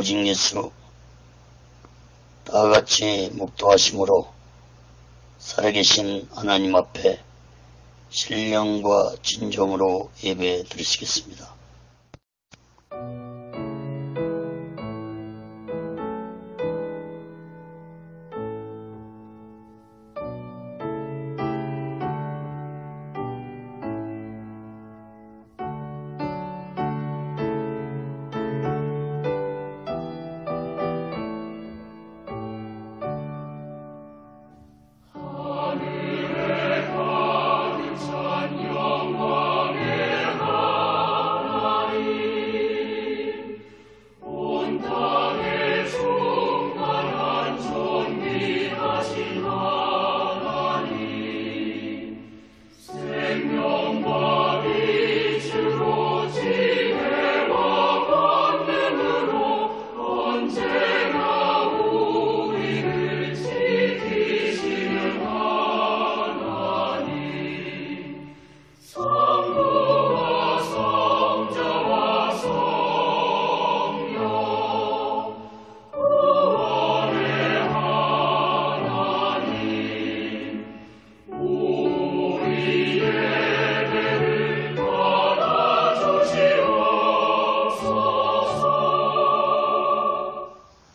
오직 예수 다같이 묵도하심으로 살아계신 하나님 앞에 신령과 진정으로 예배 드리시겠습니다.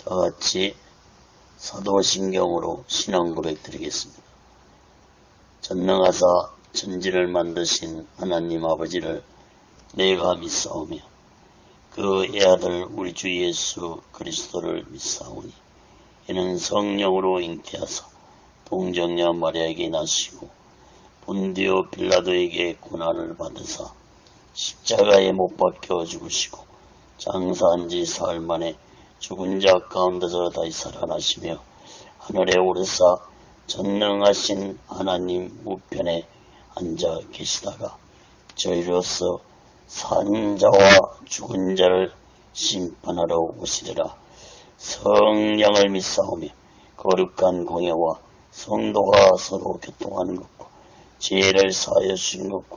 다같이 사도신경으로 신앙 고백 드리겠습니다. 전능하사 천지를 만드신 하나님 아버지를 내가 믿사오며 그 애아들 우리 주 예수 그리스도를 믿사오니 이는 성령으로 잉태하사 동정녀 마리아에게 나시고 본디오 빌라도에게 고난을 받으사 십자가에 못 박혀 죽으시고 장사한 지 사흘 만에 죽은 자 가운데서 다시 살아나시며 하늘에 오르사 전능하신 하나님 우편에 앉아 계시다가 저희로서 산 자와 죽은 자를 심판하러 오시리라. 성령을 믿사오며 거룩한 공예와 성도가 서로 교통하는 것과 죄를 사하여 주신 것과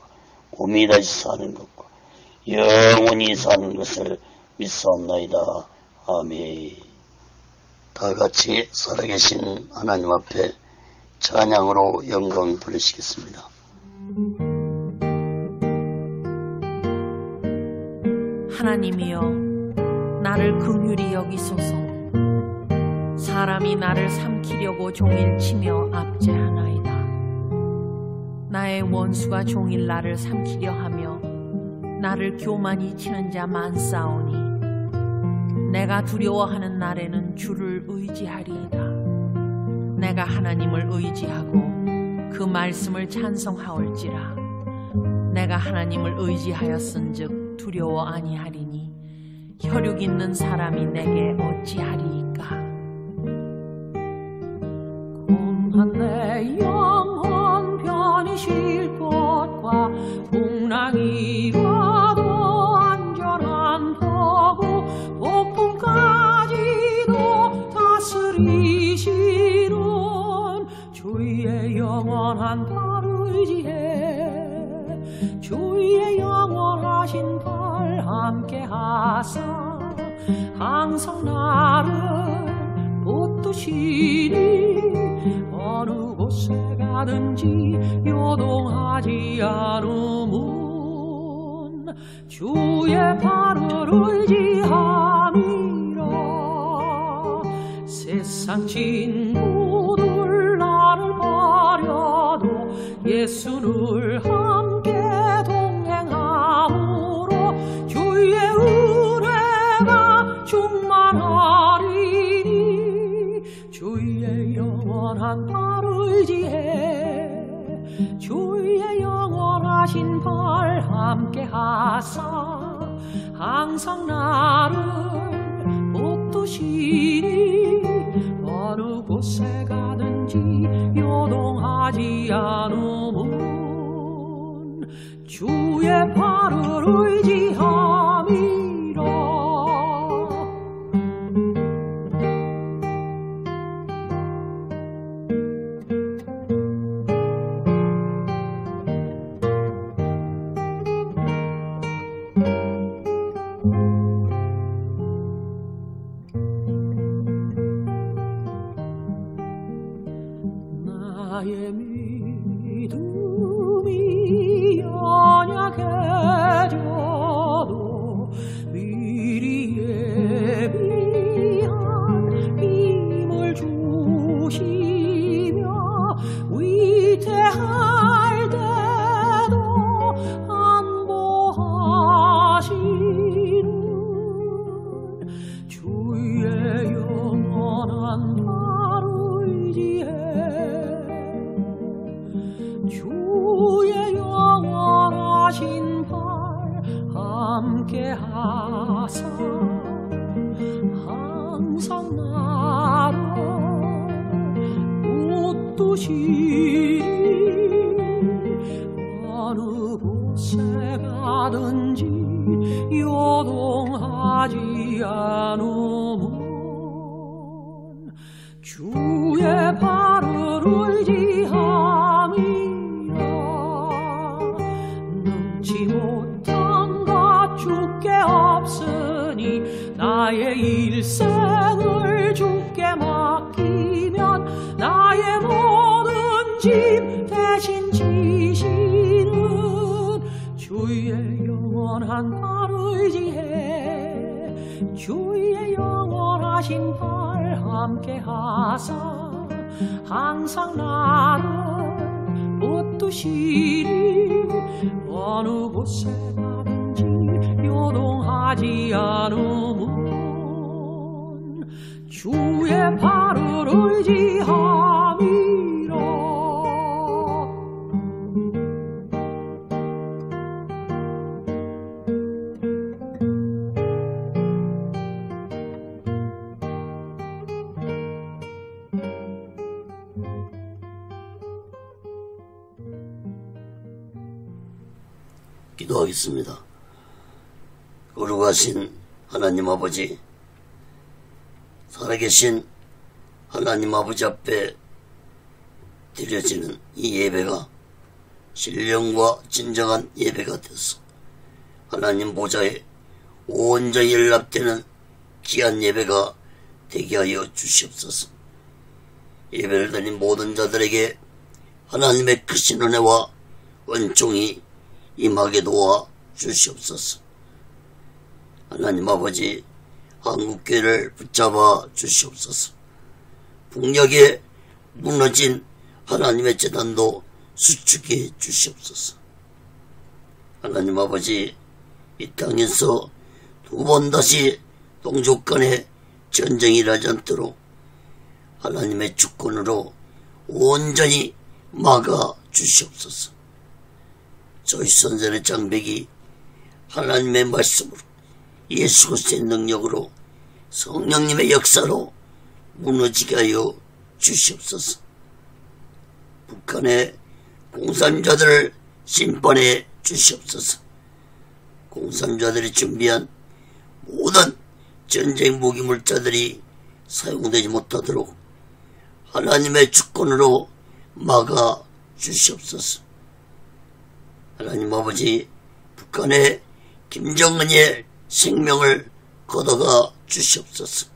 몸이 다시 사는 것과 영원히 사는 것을 믿사옵나이다. 아멘. 다같이 살아계신 하나님 앞에 찬양으로 영광 돌리시겠습니다. 하나님이여 나를 긍휼히 여기소서. 사람이 나를 삼키려고 종일 치며 압제하나이다. 나의 원수가 종일 나를 삼키려 하며 나를 교만히 치는 자 많사오니 내가 두려워하는 날에는 주를 의지하리이다. 내가 하나님을 의지하고 그 말씀을 찬송하올지라. 내가 하나님을 의지하였은즉 두려워 아니하리니 혈육 있는 사람이 내게 어찌하리이까. 공한 내 영혼 편히 쉴 곳과 풍랑이라도 안전한 터고 폭풍까지도 다스리시는 주의 영원한 팔 의지해 주의 영원하신 팔 함께하사 항상 나를 붙드시니 어느 곳에 가든지 요동하지 않으면 주의 팔을 의지함이라. 세상 친구들 나를 버려도 예수를 함께 동행함으로 주의 은혜가 충만하리니 주의 영원한 팔 의지해 주의 영원하신 팔 함께하사 항상 나를 붙드시니 어느 곳에 가든지 요동하지 않으면 주의 팔을 의지함이라. 나의 믿음이 연약해져도 미리 예비한 힘을 주시며 위태할 때도 안보하시는 주의 영원한 주의 영원하신 발 함께 하사 항상 나를 붙드시리 어느 곳에 가든지 요동하지 않으면 주의 발을 의지함이라 능치 못한 것 주께 없으니 나의 일생을 주께 맡기면 나의 모든 짐 대신 지시는 주의 영원한 발 의지해 주의 영원하신 발 함께 하사 항상 나를 붙드시리 어느 곳에 가든지 요동하지 않으면 주의 발을 의지함이라. 기도하겠습니다. 거룩하신 하나님 아버지, 살아계신 하나님 아버지 앞에 드려지는 이 예배가 신령과 진정한 예배가 되어서 하나님 보좌에 온전히 연락되는 귀한 예배가 되게 하여 주시옵소서. 예배를 드린 모든 자들에게 하나님의 크신 은혜와 은총이 임하게 도와 주시옵소서. 하나님 아버지, 한국교회를 붙잡아 주시옵소서. 북녘에 무너진 하나님의 재단도 수축해 주시옵소서. 하나님 아버지, 이 땅에서 두 번 다시 동족 간에 전쟁이 일어나지 않도록 하나님의 주권으로 온전히 막아 주시옵소서. 저희 선전의 장벽이 하나님의 말씀으로 예수 그리스도의 능력으로 성령님의 역사로 무너지게 하여 주시옵소서. 북한의 공산자들을 심판해 주시옵소서. 공산자들이 준비한 모든 전쟁 무기물자들이 사용되지 못하도록 하나님의 주권으로 막아 주시옵소서. 하나님 아버지, 북한의 김정은의 생명을 걷어가 주시옵소서.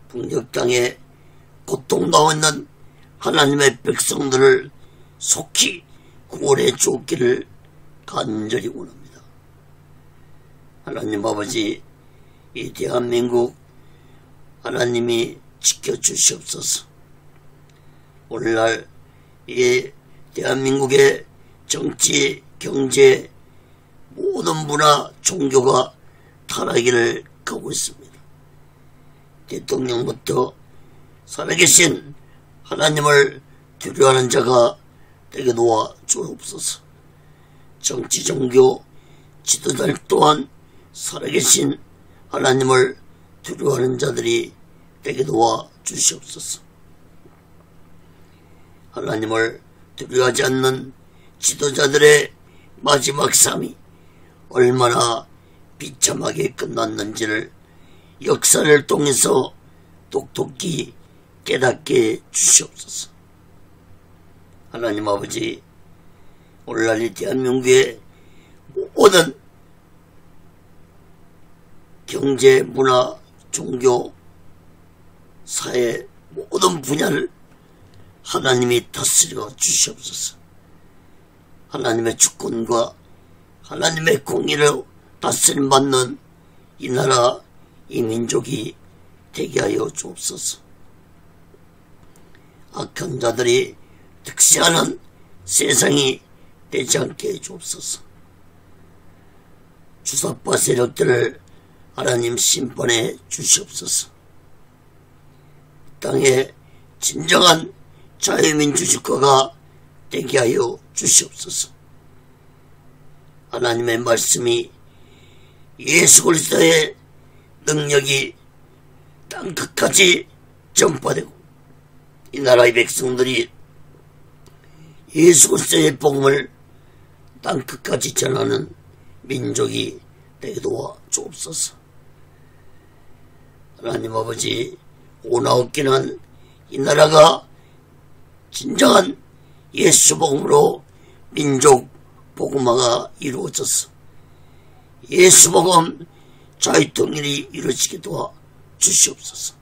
북녘 땅에 고통당하고 있는 하나님의 백성들을 속히 구원해 주옵기를 간절히 원합니다. 하나님 아버지, 이 대한민국 하나님이 지켜주시옵소서. 오늘날 이 대한민국의 정치, 경제, 모든 문화, 종교가 타락기를 가고 있습니다. 대통령부터 살아계신 하나님을 두려워하는 자가 되게 놓아 주옵소서. 정치, 종교, 지도자들 또한 살아계신 하나님을 두려워하는 자들이 되게 놓아 주시옵소서. 하나님을 두려워하지 않는 지도자들의 마지막 삶이 얼마나 비참하게 끝났는지를 역사를 통해서 똑똑히 깨닫게 주시옵소서. 하나님 아버지, 오늘날 이 대한민국의 모든 경제, 문화, 종교, 사회 모든 분야를 하나님이 다스려 주시옵소서. 하나님의 주권과 하나님의 공의로 다스림받는 이 나라, 이 민족이 되게 하여 주옵소서. 악한 자들이 득세하는 세상이 되지 않게 해 주옵소서. 주사파 세력들을 하나님 심판해 주시옵소서. 땅에 진정한 자유민주주의가 되게 하여 주시옵소서. 하나님의 말씀이 예수 그리스도의 능력이 땅끝까지 전파되고 이 나라의 백성들이 예수 그리스도의 복음을 땅끝까지 전하는 민족이 되게 도와 주옵소서. 하나님 아버지, 오나웃기는 이 나라가 진정한 예수 복음으로 민족 복음화가 이루어져서 예수 복음 자유통일이 이루어지게 도와 주시옵소서.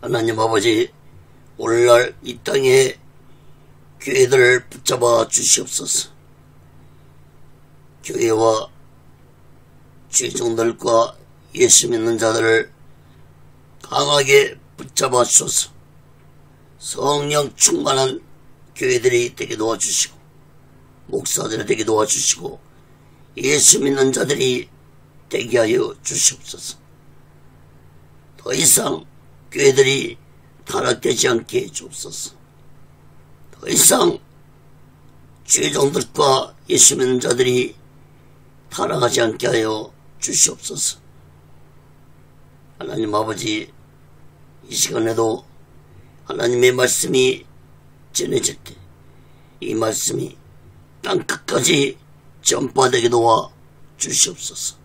하나님 아버지, 오늘날 이 땅에 교회들을 붙잡아 주시옵소서. 교회와 죄종들과 예수 믿는 자들을 강하게 붙잡아 주소서. 성령 충만한 교회들이 되게 도와주시고 목사들이 되게 도와주시고 예수 믿는 자들이 되게 하여 주시옵소서. 더 이상 교회들이 타락되지 않게 해주옵소서. 더 이상 죄종들과 예수 믿는 자들이 타락하지 않게 하여 주시옵소서. 하나님 아버지, 이 시간에도 하나님의 말씀이 전해질 때 이 말씀이 땅끝까지 전파되게 도와 주시옵소서.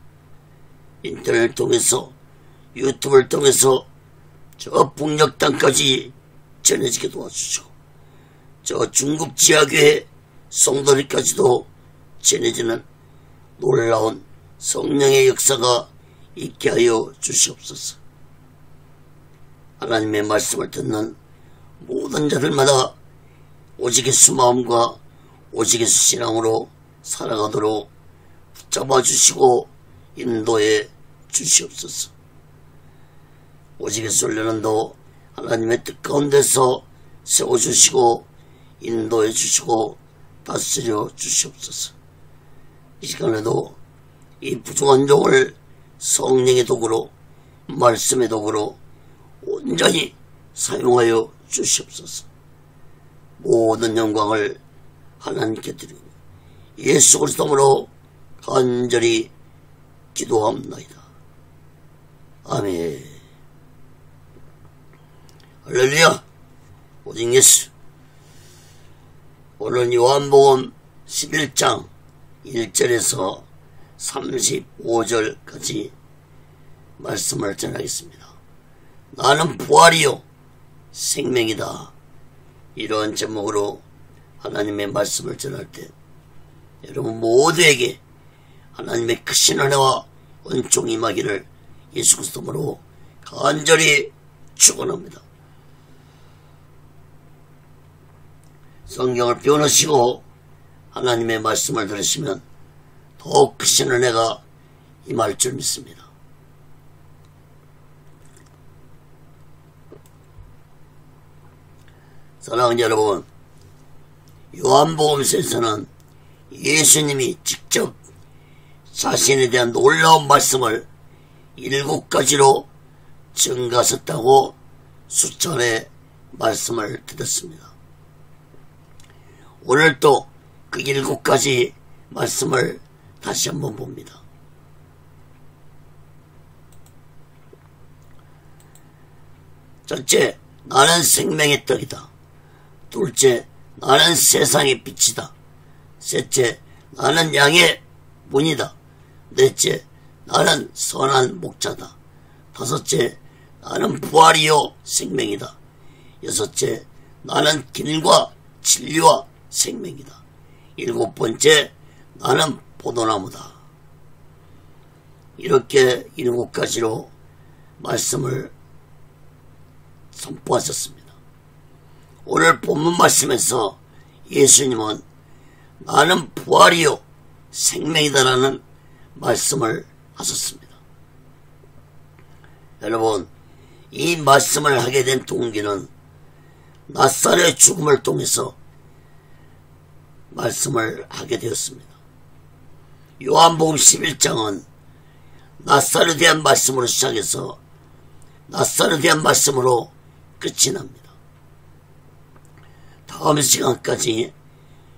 인터넷을 통해서 유튜브를 통해서 저 북녘 땅까지 전해지게 도와주시고 저 중국 지하교회 성도들까지도 전해지는 놀라운 성령의 역사가 있게 하여 주시옵소서. 하나님의 말씀을 듣는 모든 자들마다 오직 예수 마음과 오직 예수 신앙으로 살아가도록 붙잡아 주시고 인도해 주시옵소서. 오직 예수 훈련도 하나님의 뜻 가운데서 세워주시고 인도해 주시고 다스려 주시옵소서. 이 시간에도 이 부족한 종을 성령의 도구로 말씀의 도구로 온전히 사용하여 주시옵소서. 모든 영광을 하나님께 드리고 예수 그리스도로 간절히 기도합니다. 아멘. 할렐루야. 오직 예수. 오늘 요한복음 11장 1절에서 35절까지 말씀을 전하겠습니다. 나는 부활이요 생명이다. 이러한 제목으로 하나님의 말씀을 전할 때 여러분 모두에게 하나님의 크신 은혜와 은총이 임하기를 예수 그리스도로 간절히 축원합니다. 성경을 펴놓으시고 하나님의 말씀을 들으시면 더욱 크신 은혜가 임할 줄 믿습니다. 사랑하는 여러분, 요한복음서에서는 예수님이 직접 자신에 대한 놀라운 말씀을 7가지로 증가하셨다고 수차례 말씀을 드렸습니다. 오늘 또 그 7가지 말씀을 다시 한번 봅니다. 첫째, 나는 생명의 떡이다. 둘째, 나는 세상의 빛이다. 셋째, 나는 양의 문이다. 넷째, 나는 선한 목자다. 다섯째, 나는 부활이요 생명이다. 여섯째, 나는 길과 진리와 생명이다. 일곱 번째, 나는 포도나무다. 이렇게 7가지로 말씀을 선포하셨습니다. 오늘 본문 말씀에서 예수님은 나는 부활이요 생명이다라는 말씀을 하셨습니다. 여러분, 이 말씀을 하게 된 동기는 나사로의 죽음을 통해서 말씀을 하게 되었습니다. 요한복음 11장은 나사로에 대한 말씀으로 시작해서 나사로에 대한 말씀으로 끝이 납니다. 다음 시간까지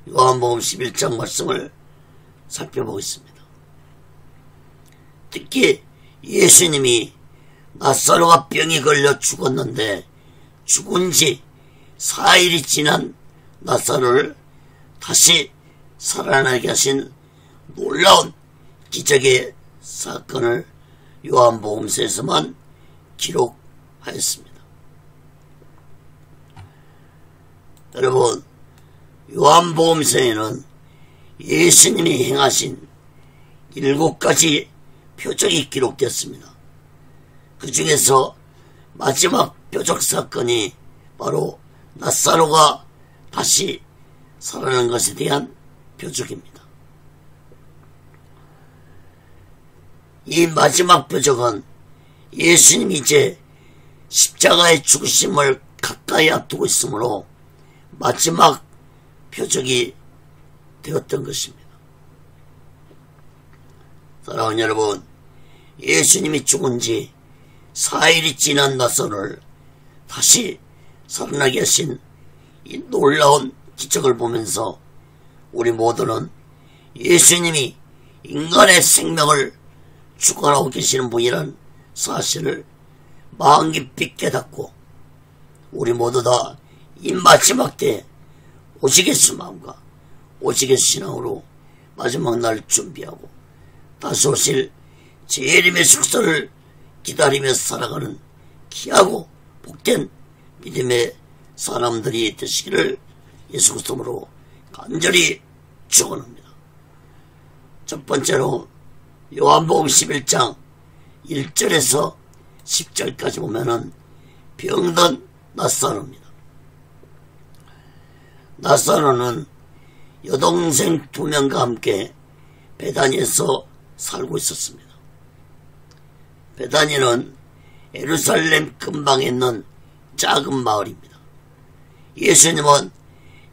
요한복음 11장 말씀을 살펴보겠습니다. 특히 예수님이 나사로가 병이 걸려 죽었는데 죽은 지 4일이 지난 나사로를 다시 살아나게 하신 놀라운 기적의 사건을 요한복음서에서만 기록하였습니다. 여러분, 요한복음서에는 예수님이 행하신 7가지 표적이 기록되었습니다. 그 중에서 마지막 표적 사건이 바로 나사로가 다시 살아난 것에 대한 표적입니다. 이 마지막 표적은 예수님이 이제 십자가의 죽으심을 가까이 앞두고 있으므로 마지막 표적이 되었던 것입니다. 사랑하는 여러분, 예수님이 죽은 지 4일이 지난 나사로를 다시 살아나게 하신 이 놀라운 기적을 보면서 우리 모두는 예수님이 인간의 생명을 주관하고 계시는 분이라는 사실을 마음 깊이 깨닫고 우리 모두 다 이 마지막 때 오직 예수 마음과 오직 예수 신앙으로 마지막 날 준비하고 다시 오실 재림의 숙소를 기다리며 살아가는 귀하고 복된 믿음의 사람들이 되시기를 예수 그리스도로 간절히 축원합니다. 첫 번째로 요한복음 11장 1절에서 10절까지 보면은 병든 나사로입니다. 나사로는 여동생 2명과 함께 베다니에서 살고 있었습니다. 베다니는 예루살렘 근방에 있는 작은 마을입니다. 예수님은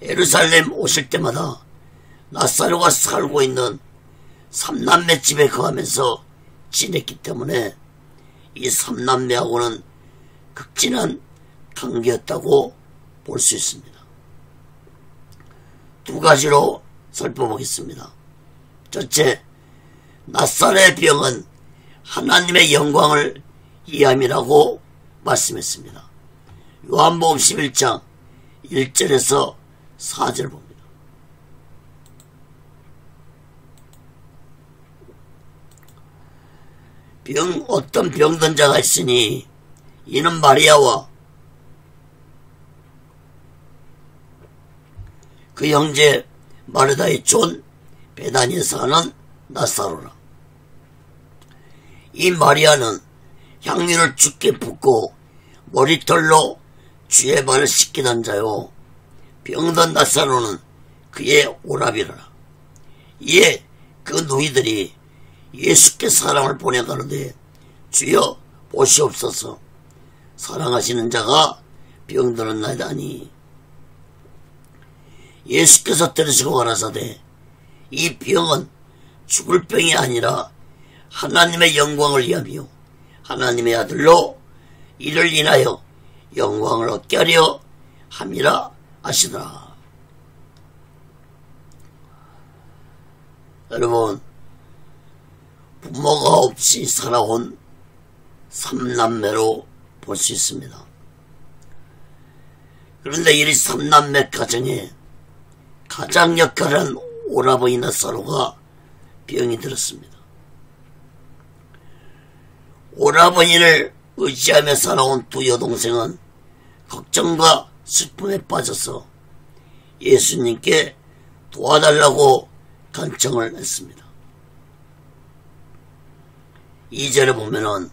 예루살렘 오실 때마다 나사로가 살고 있는 3남매 집에 거하면서 지냈기 때문에 이 3남매하고는 극진한 관계였다고 볼 수 있습니다. 2가지로 살펴보겠습니다. 첫째, 나사로의 병은 하나님의 영광을 이함이라고 말씀했습니다. 요한복음 11장 1절에서 4절 봅니다. 어떤 병든 자가 있으니 이는 마리아와 그 형제 마르다의 촌 베다니에 사는 나사로라. 이 마리아는 향유를 죽게 붓고 머리털로 주의 발을 씻기던 자요, 병든 나사로는 그의 오라비라. 이에 그 누이들이 예수께 사람을 보내가는데 주여 보시옵소서, 사랑하시는 자가 병들었나이다 하니 예수께서 들으시고 가라사대 이 병은 죽을 병이 아니라 하나님의 영광을 위함이요 하나님의 아들로 이를 인하여 영광을 얻게 하려 함이라 하시더라. 여러분, 부모가 없이 살아온 3남매로 볼 수 있습니다. 그런데 이 3남매 가정에 가장 역할한 오라버니 나사로가 병이 들었습니다. 오라버니를 의지하며 살아온 2 여동생은 걱정과 슬픔에 빠져서 예수님께 도와달라고 간청을 했습니다. 2절에 보면은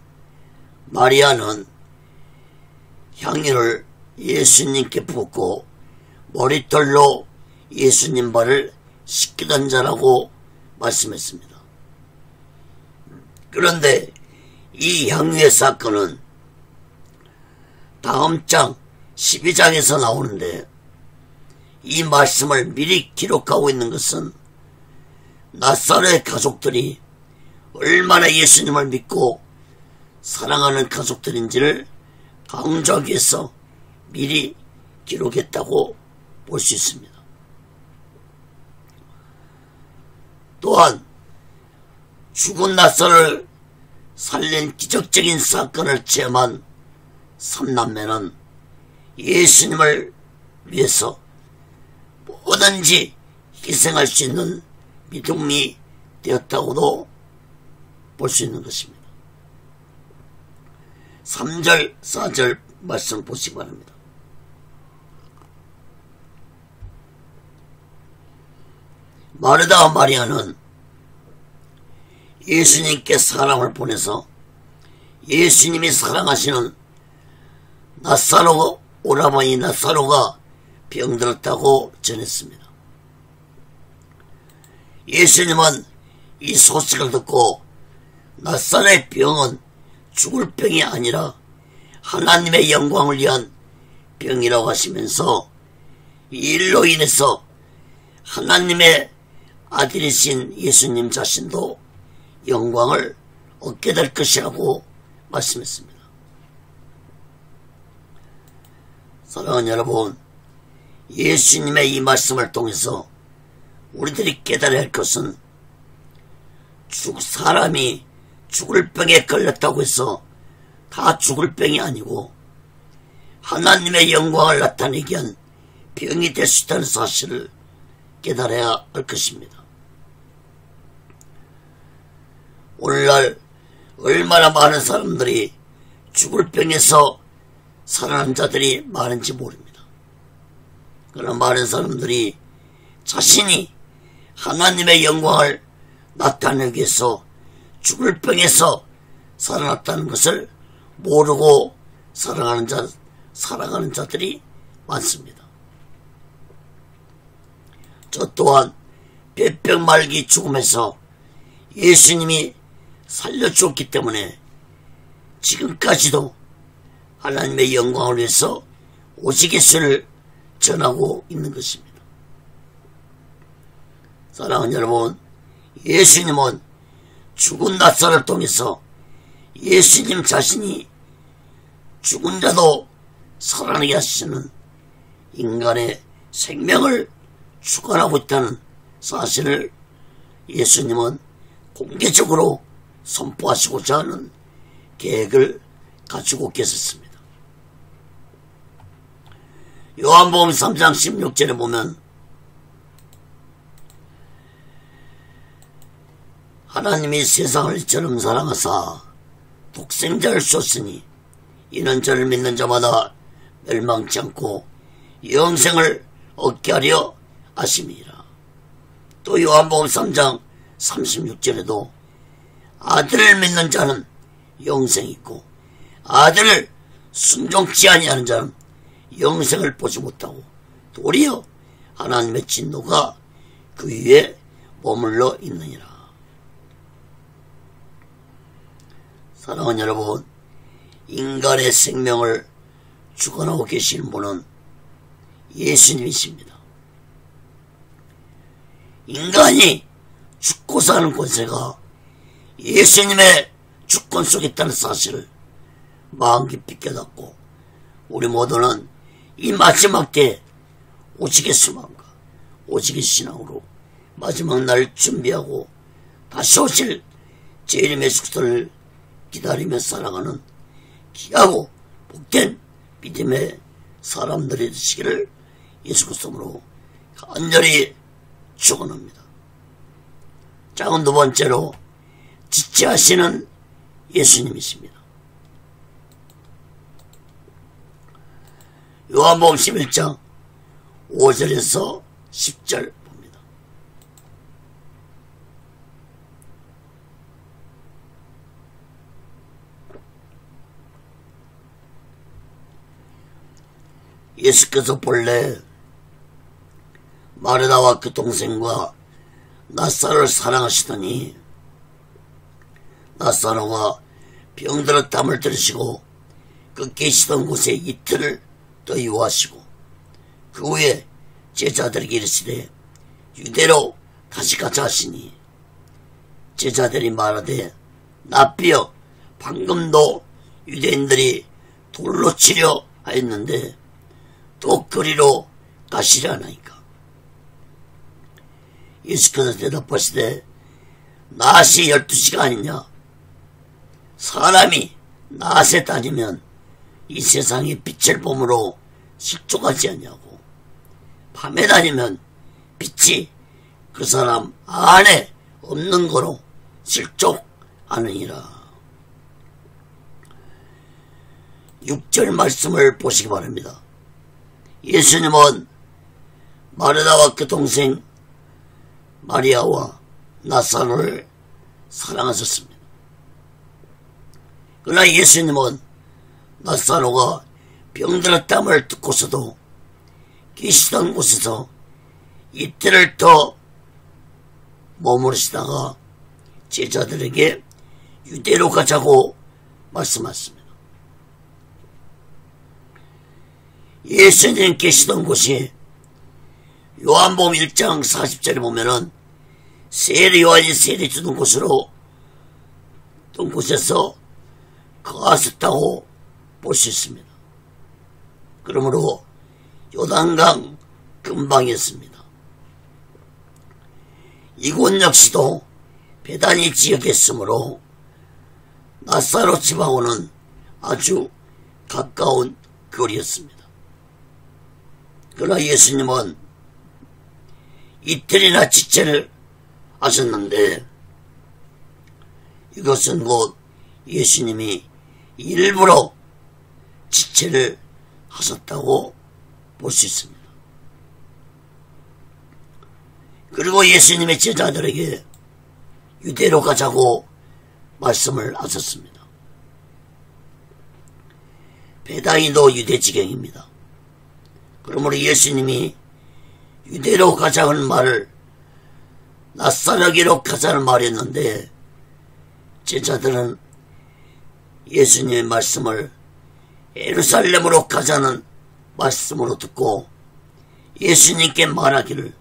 마리아는 향유를 예수님께 붓고 머리털로 예수님 발을 씻기던 자라고 말씀했습니다. 그런데 이 향유의 사건은 다음 장 12장에서 나오는데, 이 말씀을 미리 기록하고 있는 것은 나사렛 가족들이 얼마나 예수님을 믿고 사랑하는 가족들인지를 강조하기 위해서 미리 기록했다고 볼 수 있습니다. 또한 죽은 나사렛을 살린 기적적인 사건을 체험한 삼남매는 예수님을 위해서 뭐든지 희생할 수 있는 믿음이 되었다고도 볼 수 있는 것입니다. 3절 4절 말씀 보시기 바랍니다. 마르다와 마리아는 예수님께 사람을 보내서 예수님이 사랑하시는 나사로 오라버니 나사로가 병들었다고 전했습니다. 예수님은 이 소식을 듣고 나사로의 병은 죽을 병이 아니라 하나님의 영광을 위한 병이라고 하시면서 이 일로 인해서 하나님의 아들이신 예수님 자신도 영광을 얻게 될 것이라고 말씀했습니다. 사랑하는 여러분, 예수님의 이 말씀을 통해서 우리들이 깨달아야 할 것은 사람이 죽을 병에 걸렸다고 해서 다 죽을 병이 아니고 하나님의 영광을 나타내기 위한 병이 될 수 있다는 사실을 깨달아야 할 것입니다. 오늘날 얼마나 많은 사람들이 죽을 병에서 살아난 자들이 많은지 모릅니다. 그러나 많은 사람들이 자신이 하나님의 영광을 나타내기 위해서 죽을 병에서 살아났다는 것을 모르고 살아가는 자들이 많습니다. 저 또한 폐병 말기 죽음에서 예수님이 살려주었기 때문에 지금까지도 하나님의 영광을 위해서 오직 예수를 전하고 있는 것입니다. 사랑하는 여러분, 예수님은 죽은 나사렛을 통해서 예수님 자신이 죽은 자도 살아나게 하시는 인간의 생명을 주관하고 있다는 사실을 예수님은 공개적으로 선포하시고자 하는 계획을 가지고 계셨습니다. 요한복음 3장 16절에 보면 하나님이 세상을 이처럼 사랑하사 독생자를 줬으니 이는 저를 믿는 자마다 멸망치 않고 영생을 얻게 하려 하심이라. 또 요한복음 3장 36절에도 아들을 믿는 자는 영생이 있고 아들을 순종치 아니하는 자는 영생을 보지 못하고 도리어 하나님의 진노가 그 위에 머물러 있느니라. 사랑하는 여러분, 인간의 생명을 주관하고 계시는 분은 예수님이십니다. 인간이 죽고 사는 권세가 예수님의 주권 속에 있다는 사실을 마음 깊이 깨닫고 우리 모두는 이 마지막 때 오직의 수망과 오직의 신앙으로 마지막 날을 준비하고 다시 오실 재림의 숙소를 기다리며 살아가는 귀하고 복된 믿음의 사람들이 되시기를 예수 그리스도로 간절히 축원합니다. 자, 두 번째로 지체하시는 예수님이십니다. 요한복음 11장 5절에서 10절 봅니다. 예수께서 본래 마르다와 그 동생과 나사로를 사랑하시더니 나사로가 병들어 땀을 들으시고 그 계시던 곳에 이틀을 더 유하시고 그 후에 제자들에게 이르시되 유대로 다시 가자 하시니 제자들이 말하되 납비여 방금도 유대인들이 돌로 치려 하였는데 또 그리로 가시려 하나이까. 예수께서 대답하시되 낮이 12시가 아니냐. 사람이 낮에 다니면 이 세상의 빛을 봄으로 식족하지 않냐고. 밤에 다니면 빛이 그 사람 안에 없는 거로 실족하느니라. 6절 말씀을 보시기 바랍니다. 예수님은 마르다와 그 동생 마리아와 나사로를 사랑하셨습니다. 그러나 예수님은 나사로가 병들었담을 듣고서도 계시던 곳에서 이틀을 더 머무르시다가 제자들에게 유대로 가자고 말씀하셨습니다. 예수님 계시던 곳이 요한복음 1장 40절에 보면은 세례 요한이 세례 주는 곳으로 어떤 곳에서 거하셨다고 볼 수 있습니다. 그러므로 요단강 근방이었습니다. 이곳 역시도 베다니 지역에 있으므로 나사로 집하고는 아주 가까운 거리였습니다. 그러나 예수님은 이틀이나 지체를 하셨는데 이것은 곧 예수님이 일부러 지체를 하셨다고 볼 수 있습니다. 그리고 예수님의 제자들에게 유대로 가자고 말씀을 하셨습니다. 베다니도 유대 지경입니다. 그러므로 예수님이 유대로 가자는 말을 나사로기로 가자는 말이었는데 제자들은 예수님의 말씀을 예루살렘으로 가자는 말씀으로 듣고 예수님께 말하기를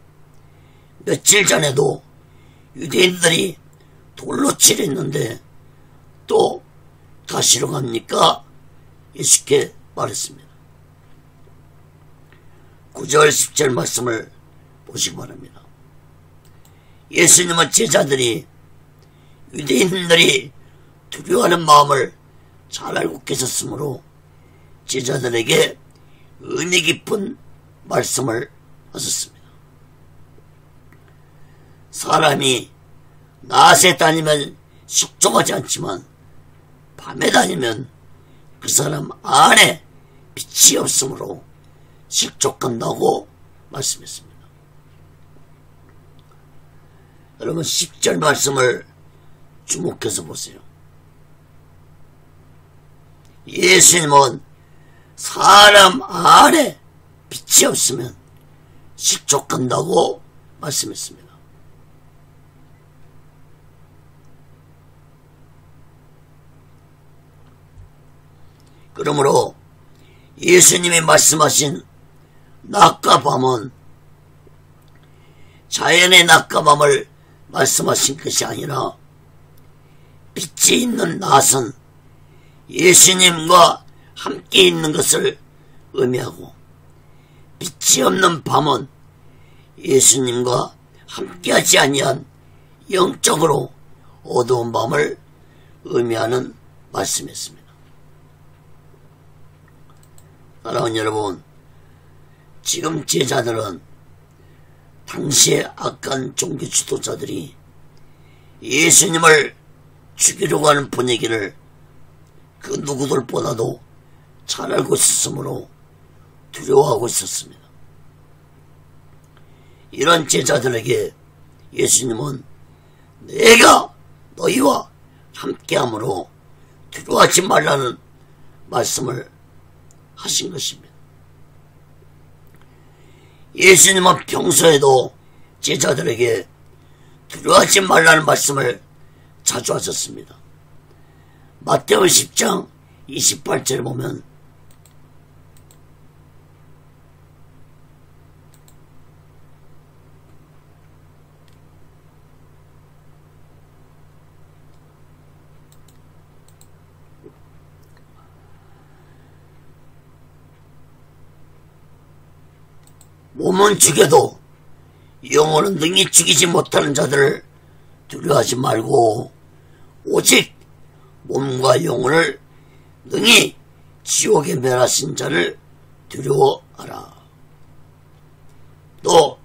며칠 전에도 유대인들이 돌로 치렸는데 또 가시러 갑니까? 예수께 말했습니다. 9절 10절 말씀을 보시기 바랍니다. 예수님은 제자들이 유대인들이 두려워하는 마음을 잘 알고 계셨으므로 제자들에게 의미 깊은 말씀을 하셨습니다. 사람이 낮에 다니면 식족하지 않지만 밤에 다니면 그 사람 안에 빛이 없으므로 식족한다고 말씀했습니다. 여러분 10절 말씀을 주목해서 보세요. 예수님은 사람 안에 빛이 없으면 식족한다고 말씀했습니다. 그러므로 예수님이 말씀하신 낮과 밤은 자연의 낮과 밤을 말씀하신 것이 아니라 빛이 있는 낮은 예수님과 함께 있는 것을 의미하고 빛이 없는 밤은 예수님과 함께하지 아니한 영적으로 어두운 밤을 의미하는 말씀이었습니다. 사랑하는 여러분, 지금 제자들은 당시의 악한 종교 지도자들이 예수님을 죽이려고 하는 분위기를 그 누구들보다도 잘 알고 있었으므로 두려워하고 있었습니다. 이런 제자들에게 예수님은 내가 너희와 함께함으로 두려워하지 말라는 말씀을 하신 것입니다. 예수님은 평소에도 제자들에게 두려워하지 말라는 말씀을 자주 하셨습니다. 마태오 10장 28절에 보면 몸은 죽여도 영혼은 능히 죽이지 못하는 자들을 두려워하지 말고 오직 몸과 영혼을 능히 지옥에 멸하신 자를 두려워하라. 또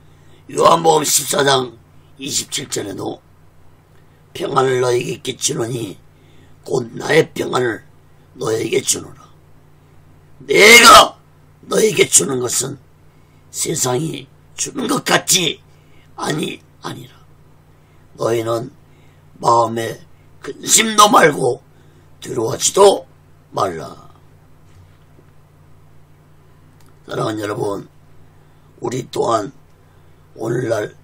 요한복음 14장 27절에도 평안을 너에게 끼치노니 곧 나의 평안을 너에게 주노라. 내가 너에게 주는 것은 세상이 주는 것 같지 아니라 너희는 마음에 근심도 말고 두려워하지도 말라. 사랑하는 여러분, 우리 또한 오늘날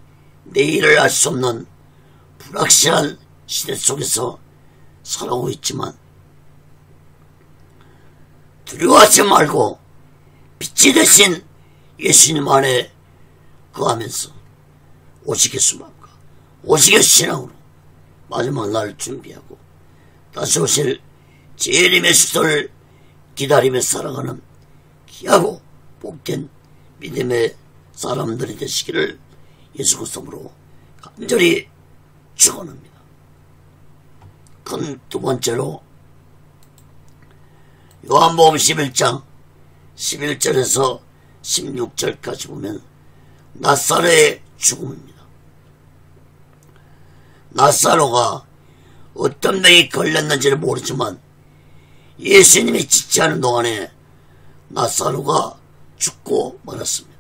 내일을 알 수 없는 불확실한 시대 속에서 살아오고 있지만 두려워하지 말고 빛이 되신 예수님 안에 거하면서 오시게 수만과 오시게 신앙으로 마지막 날을 준비하고 다시 오실 재림의 수소를 기다리며 살아가는 귀하고 복된 믿음의 사람들이 되시기를 예수 그리스도로 간절히 축원합니다. 큰 두 번째로 요한복음 11장 11절에서 16절까지 보면 나사로의 죽음입니다. 나사로가 어떤 병이 걸렸는지를 모르지만 예수님이 지체하는 동안에 나사로가 죽고 말았습니다.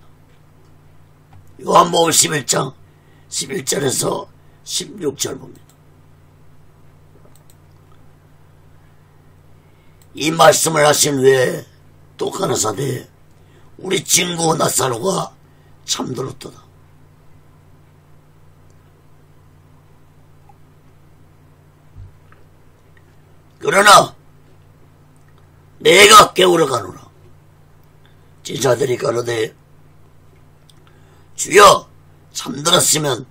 요한복음 11장 11절에서 16절 봅니다. 이 말씀을 하신 후에 또 가라사대 우리 친구 나사로가 잠들었도다. 그러나 내가 깨우러 가노라. 제자들이 가로되 주여 잠들었으면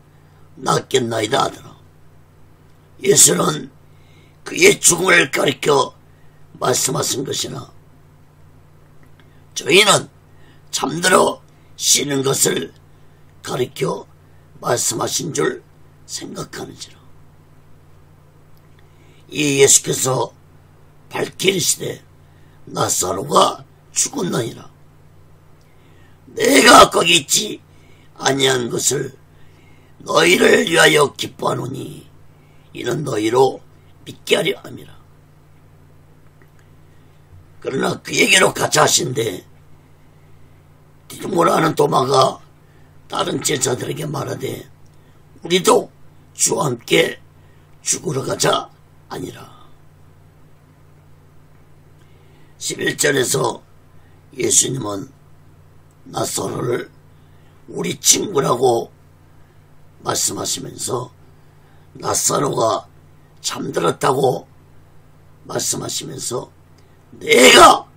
낫겠나이다 하더라. 예수는 그의 죽음을 가리켜 말씀하신 것이나 저희는 잠들어 쉬는 것을 가리켜 말씀하신 줄 생각하는지라. 이 예수께서 밝히시되 나사로가 죽었나니라. 내가 거기 있지 아니한 것을 너희를 위하여 기뻐하노니 이는 너희로 믿게 하려 함이라. 그러나 그에게로 가자 하신대 디두모라 하는 도마가 다른 제자들에게 말하되 우리도 주와 함께 죽으러 가자 아니라. 11절에서 예수님은 나사로를 우리 친구라고 말씀하시면서 나사로가 잠들었다고 말씀하시면서 내가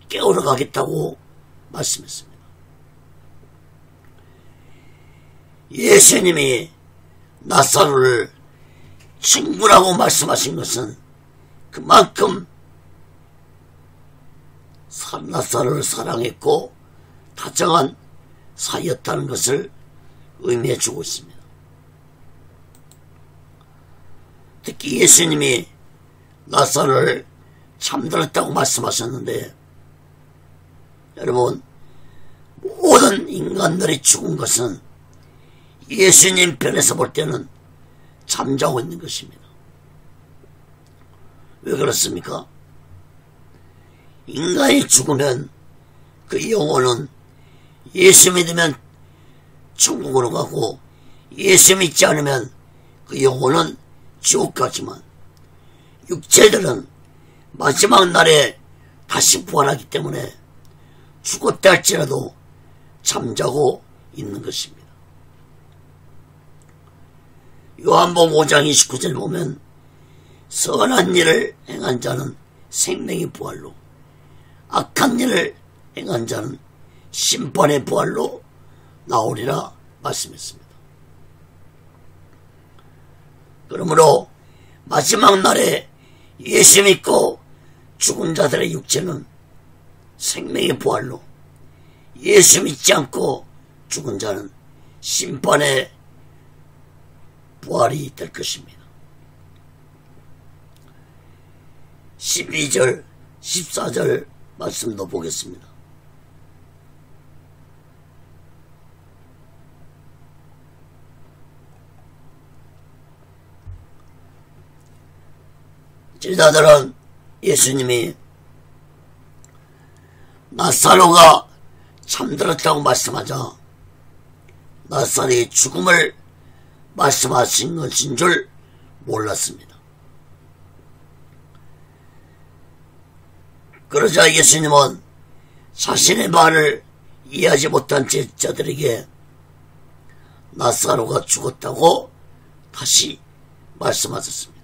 깨우러 가겠다고 말씀했습니다. 예수님이 나사로를 친구라고 말씀하신 것은 그만큼 나사로를 사랑했고 다정한 사이였다는 것을 의미해 주고 있습니다. 특히 예수님이 나사로를 잠들었다고 말씀하셨는데 여러분 모든 인간들이 죽은 것은 예수님 편에서 볼 때는 잠자고 있는 것입니다. 왜 그렇습니까? 인간이 죽으면 그 영혼은 예수 믿으면 천국으로 가고 예수 믿지 않으면 그 영혼은 지옥 가지만 육체들은 마지막 날에 다시 부활하기 때문에 죽었다 할지라도 잠자고 있는 것입니다. 요한복음 5장 29절 보면 선한 일을 행한 자는 생명의 부활로, 악한 일을 행한 자는 심판의 부활로 나오리라 말씀했습니다. 그러므로 마지막 날에 예수 믿고 죽은 자들의 육체는 생명의 부활로, 예수 믿지 않고 죽은 자는 심판의 부활이 될 것입니다. 12절, 14절 말씀도 보겠습니다. 제자들은 예수님이 나사로가 잠들었다고 말씀하자 나사로의 죽음을 말씀하신 것인 줄 몰랐습니다. 그러자 예수님은 자신의 말을 이해하지 못한 제자들에게 나사로가 죽었다고 다시 말씀하셨습니다.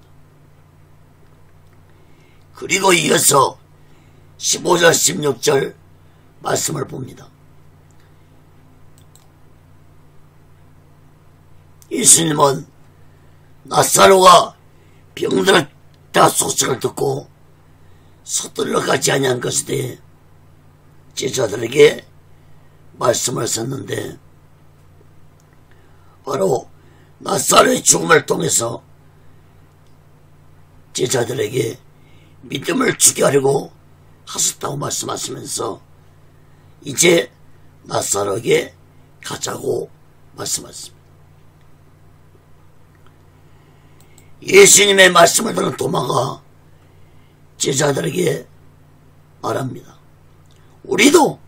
그리고 이어서 15절 16절 말씀을 봅니다. 예수님은 나사로가 병들었다 소식을 듣고 서둘러 가지 아니한 것에 대해 제자들에게 말씀을 하셨는데, 바로 나사로의 죽음을 통해서 제자들에게 믿음을 주게 하려고 하셨다고 말씀하시면서 이제 나사로에게 가자고 말씀하셨습니다. 예수님의 말씀을 들은 도마가 제자들에게 말합니다. 우리도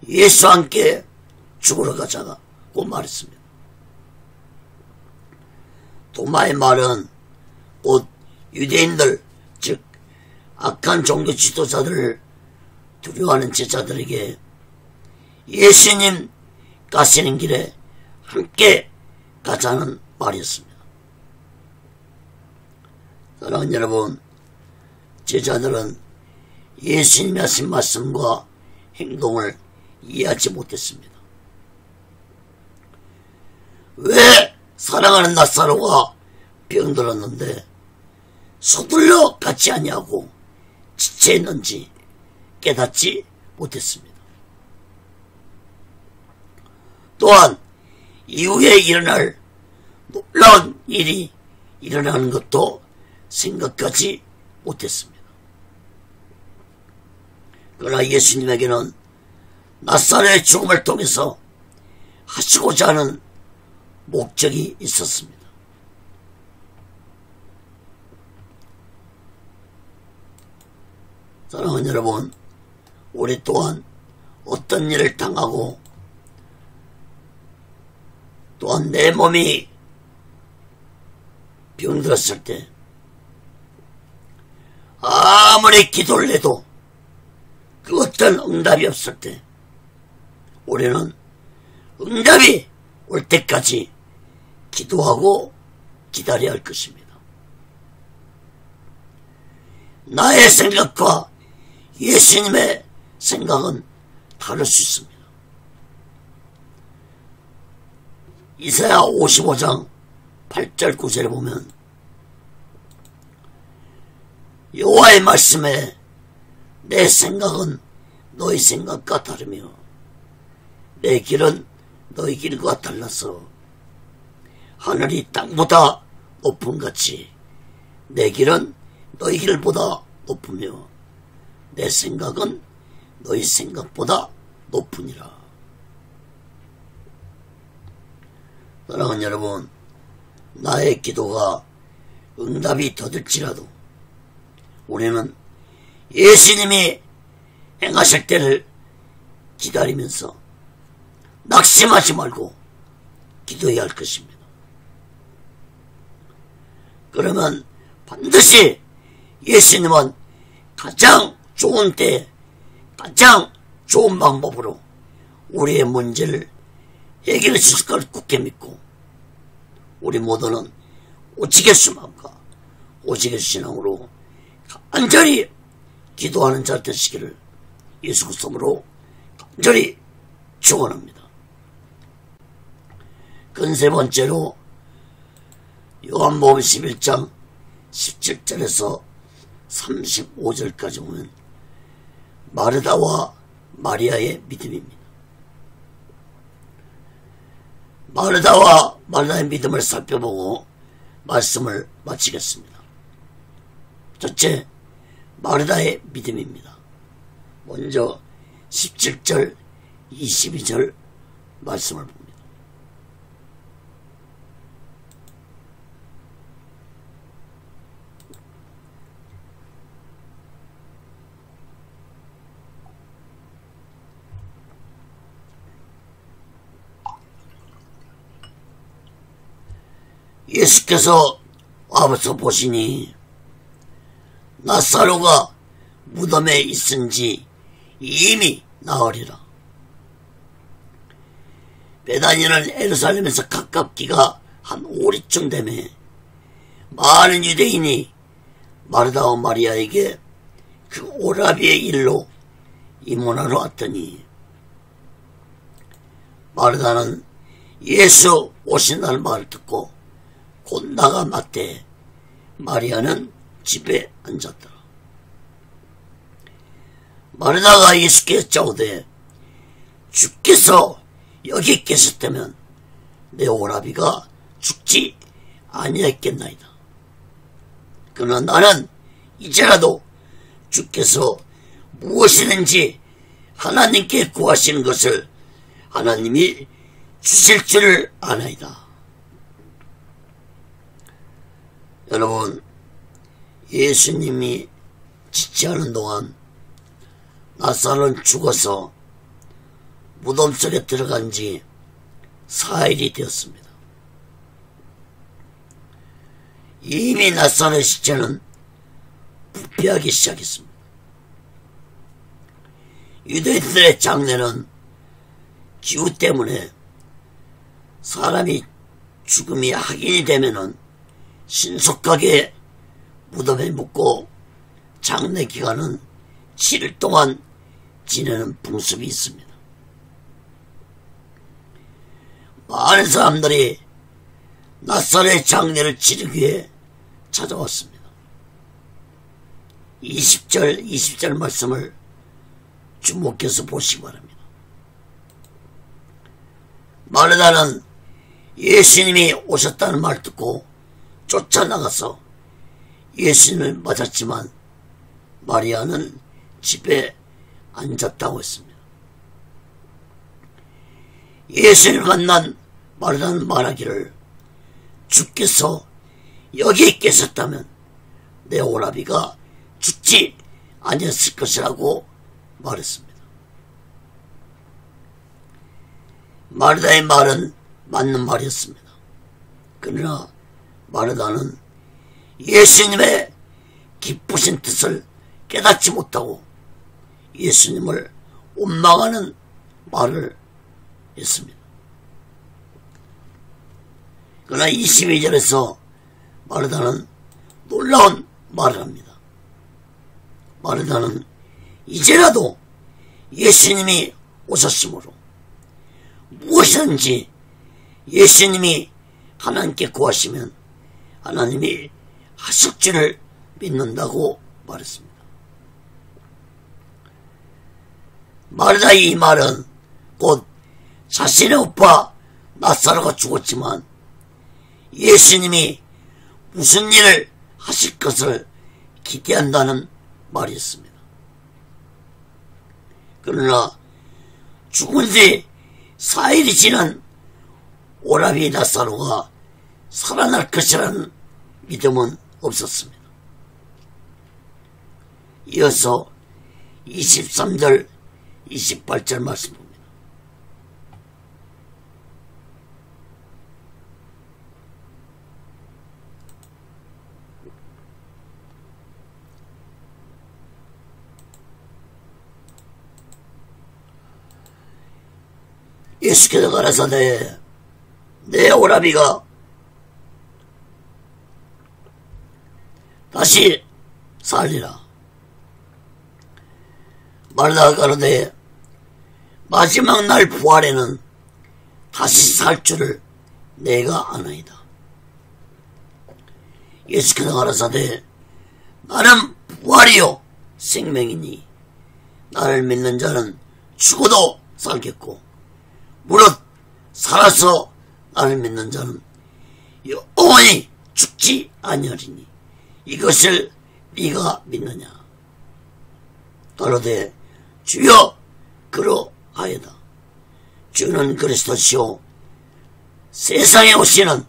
예수와 함께 죽으러 가자고 말했습니다. 도마의 말은 곧 유대인들, 즉 악한 종교 지도자들을 두려워하는 제자들에게 예수님 가시는 길에 함께 가자는 말이었습니다. 사랑하는 여러분, 제자들은 예수님이 하신 말씀과 행동을 이해하지 못했습니다. 왜 사랑하는 나사로가 병들었는데 서둘러 가지 아니하고 지체했는지 깨닫지 못했습니다. 또한 이후에 일어날 놀라운 일이 일어나는 것도 생각하지 못했습니다. 그러나 예수님에게는 나사로의 죽음을 통해서 하시고자 하는 목적이 있었습니다. 사랑하는 여러분, 우리 또한 어떤 일을 당하고 또한 내 몸이 병들었을 때 아무리 기도를 해도 그 어떤 응답이 없을 때 우리는 응답이 올 때까지 기도하고 기다려야 할 것입니다. 나의 생각과 예수님의 생각은 다를 수 있습니다. 이사야 55장 8절 9절에 보면 여호와의 말씀에 내 생각은 너희 생각과 다르며 내 길은 너희 길과 달라서 하늘이 땅보다 높음같이 내 길은 너희 길보다 높으며 내 생각은 너희 생각보다 높으니라. 사랑하는 여러분, 나의 기도가 응답이 더딜지라도 우리는 예수님이 행하실 때를 기다리면서 낙심하지 말고 기도해야 할 것입니다. 그러면 반드시 예수님은 가장 좋은 때, 가장 좋은 방법으로 우리의 문제를 해결해 주실 걸 굳게 믿고 우리 모두는 오직 예수 마음과 오직 예수 신앙으로 간절히 기도하는 자 되시기를 예수 그리스도로 간절히 축원합니다. 세 번째로 요한복음 11장 17절에서 35절까지 보면 마르다와 마리아의 믿음입니다. 마르다와 마리아의 믿음을 살펴보고 말씀을 마치겠습니다. 첫째, 마르다의 믿음입니다. 먼저 17절, 22절 말씀을 봅니다. 예수께서 와서 보시니 나사로가 무덤에 있은지 이미 나으리라. 베다니는 예루살렘에서 가깝기가 한 5리쯤 되매 많은 유대인이 마르다와 마리아에게 그 오라비의 일로 입문하러 왔더니 마르다는 예수 오신다는 말을 듣고 곧 나가 맞대 마리아는 집에 앉았더라. 마르다가 예수께 짜오되 주께서 여기 계셨다면 내 오라비가 죽지 아니했겠나이다. 그러나 나는 이제라도 주께서 무엇이든지 하나님께 구하시는 것을 하나님이 주실 줄을 아나이다. 여러분, 예수님이 지체하는 동안 나사로는 죽어서 무덤 속에 들어간 지 4일이 되었습니다. 이미 나사로의 시체는 부패하기 시작했습니다. 유대인들의 장례는 기후 때문에 사람이 죽음이 확인이 되면은 신속하게 무덤에 묻고 장례 기간은 7일 동안 지내는 풍습이 있습니다. 많은 사람들이 나사로의 장례를 치르기 위해 찾아왔습니다. 20절, 20절 말씀을 주목해서 보시기 바랍니다. 마르다는 예수님이 오셨다는 말 듣고 쫓아나가서 예수님을 맞았지만 마리아는 집에 앉았다고 했습니다. 예수님을 만난 마르다는 말하기를 주께서 여기 계셨다면 내 오라비가 죽지 아니었을 것이라고 말했습니다. 마르다의 말은 맞는 말이었습니다. 그러나 마르다는 예수님의 기쁘신 뜻을 깨닫지 못하고 예수님을 원망하는 말을 했습니다. 그러나 22절에서 마르다는 놀라운 말을 합니다. 마르다는 이제라도 예수님이 오셨으므로 무엇이든지 예수님이 하나님께 구하시면 하나님이 하실 줄을 믿는다고 말했습니다. 마르다의 이 말은 곧 자신의 오빠 나사로가 죽었지만 예수님이 무슨 일을 하실 것을 기대한다는 말이었습니다. 그러나 죽은 지 4일이 지난 오라비 나사로가 살아날 것이라는 믿음은 없었습니다. 이어서 23절, 28절 말씀 봅니다. 예수께서 가라사대 내 오라비가 다시 살리라. 마르다가 가로되 마지막 날 부활에는 다시 살 줄을 내가 아나이다. 예수께서 가라사대 나는 부활이요 생명이니 나를 믿는 자는 죽어도 살겠고 무릇 살아서 나를 믿는 자는 영원히 죽지 아니하리니 이것을 네가 믿느냐. 가로되 주여 그러하여다. 주는 그리스도시요 세상에 오시는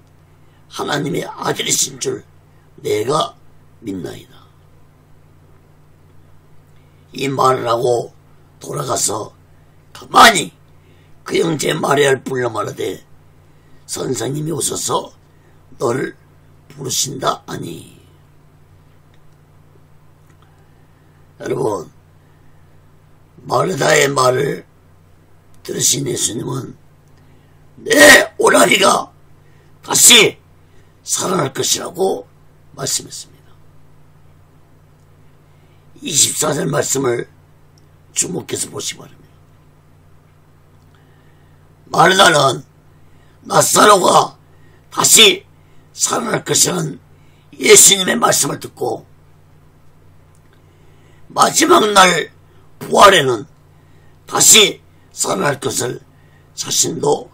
하나님의 아들이신 줄 내가 믿나이다. 이 말을 하고 돌아가서 가만히 그 형제 마리아를 불러 말하되 선생님이 오셔서 너를 부르신다 하니. 여러분, 마르다의 말을 들으신 예수님은 내 오라비가 다시 살아날 것이라고 말씀했습니다. 24절 말씀을 주목해서 보시기 바랍니다. 마르다는 나사로가 다시 살아날 것이라는 예수님의 말씀을 듣고 마지막 날 부활에는 다시 살아날 것을 자신도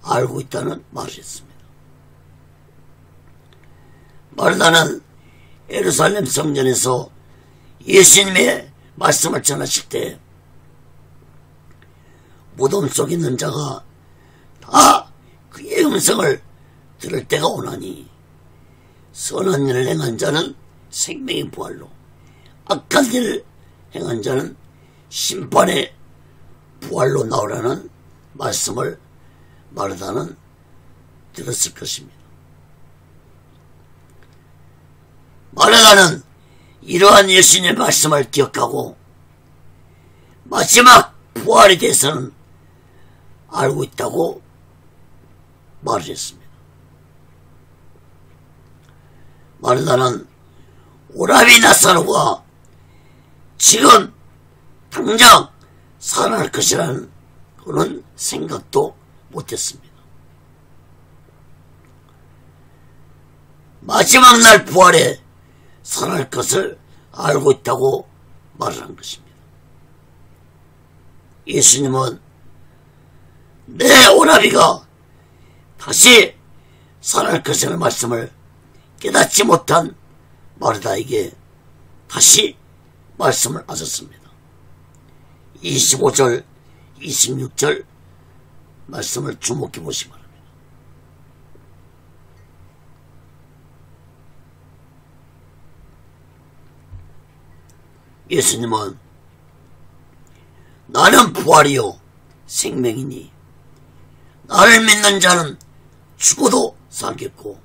알고 있다는 말을 했습니다. 마르다는 예루살렘 성전에서 예수님의 말씀을 전하실 때 무덤 속에 있는 자가 다 그의 음성을 들을 때가 오나니 선한 일을 행한 자는 생명의 부활로 악한 일을 행한 자는 심판의 부활로 나오라는 말씀을 마르다는 들었을 것입니다. 마르다는 이러한 예수님의 말씀을 기억하고 마지막 부활에 대해서는 알고 있다고 말을 했습니다. 마르다는 오라비 나사로가 지금 당장 살아날 것이라는 그런 생각도 못했습니다. 마지막 날 부활에 살아날 것을 알고 있다고 말을 한 것입니다. 예수님은 내 오라비가 다시 살아날 것이라는 말씀을 깨닫지 못한 마르다에게 다시 말씀을 하셨습니다. 25절, 26절 말씀을 주목해 보시기 바랍니다. 예수님은 나는 부활이요 생명이니 나를 믿는 자는 죽어도 살겠고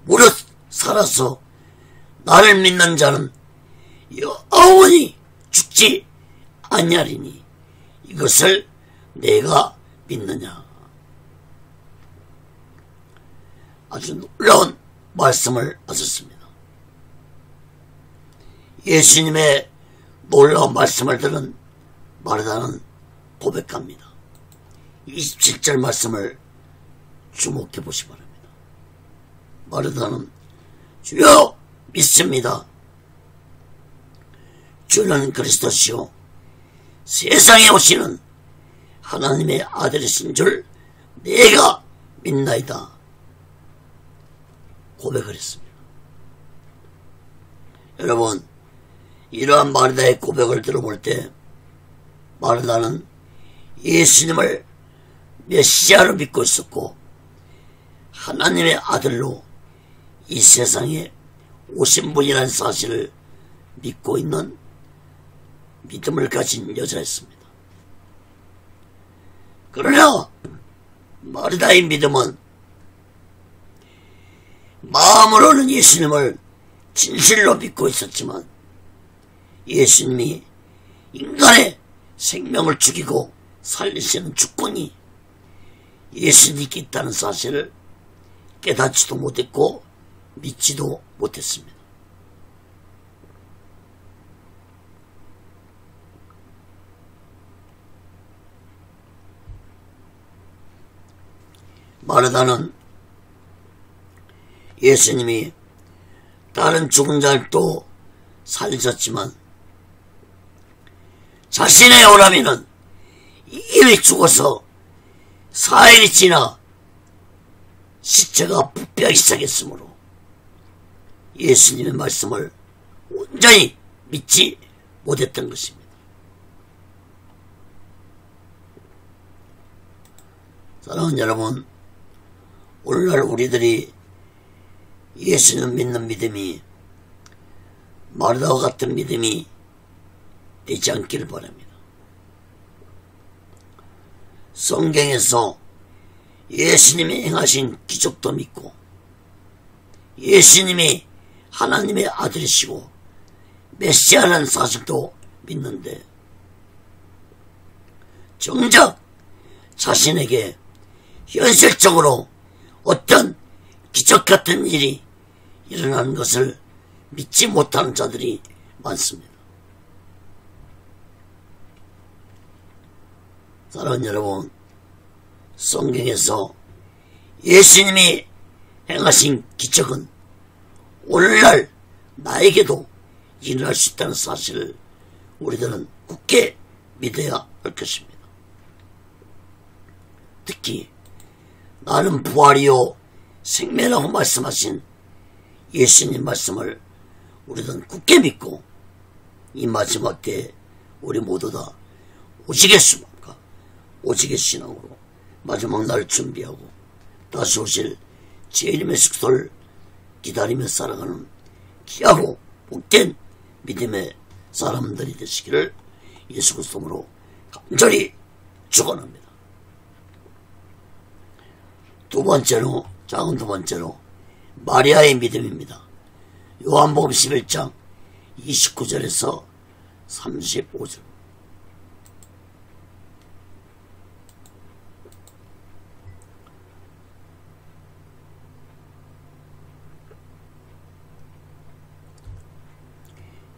무릇 살아서 나를 믿는 자는 영원히 죽지 아니하리니 이것을 내가 믿느냐. 아주 놀라운 말씀을 하셨습니다. 예수님의 놀라운 말씀을 들은 마르다는 고백합니다. 27절 말씀을 주목해 보시기 바랍니다. 마르다는 주여 믿습니다. 주는 그리스도시요 세상에 오시는 하나님의 아들이신 줄 내가 믿나이다 고백을 했습니다. 여러분, 이러한 마르다의 고백을 들어볼 때 마르다는 예수님을 메시아로 믿고 있었고 하나님의 아들로 이 세상에 오신 분이라는 사실을 믿고 있는 믿음을 가진 여자였습니다. 그러나 마르다의 믿음은 마음으로는 예수님을 진실로 믿고 있었지만 예수님이 인간의 생명을 죽이고 살리시는 주권이 예수님께 있다는 사실을 깨닫지도 못했고 믿지도 못했습니다. 마르다는 예수님이 다른 죽은 자를 또 살리셨지만 자신의 오라비는 이미 죽어서 4일이 지나 시체가 부패하기 시작했으므로 예수님의 말씀을 온전히 믿지 못했던 것입니다. 사랑하는 여러분, 오늘날 우리들이 예수님 믿는 믿음이 마르다와 같은 믿음이 되지 않기를 바랍니다. 성경에서 예수님이 행하신 기적도 믿고 예수님이 하나님의 아들이시고 메시아라는 사실도 믿는데 정작 자신에게 현실적으로 어떤 기적 같은 일이 일어나는 것을 믿지 못하는 자들이 많습니다. 사랑하는 여러분, 성경에서 예수님이 행하신 기적은 오늘날 나에게도 일어날 수 있다는 사실을 우리들은 굳게 믿어야 할 것입니다. 특히 나는 부활이요 생명이라고 말씀하신 예수님 말씀을 우리는 굳게 믿고 이 마지막 때에 우리 모두 다 오직의 수만과 오직의 신앙으로 마지막 날 준비하고 다시 오실 주님의 숙소를 기다리며 살아가는 귀하고 복된 믿음의 사람들이 되시기를 예수 그리스도로 간절히 축원합니다. 작은 두 번째로 마리아의 믿음입니다. 요한복음 11장 29절에서 35절.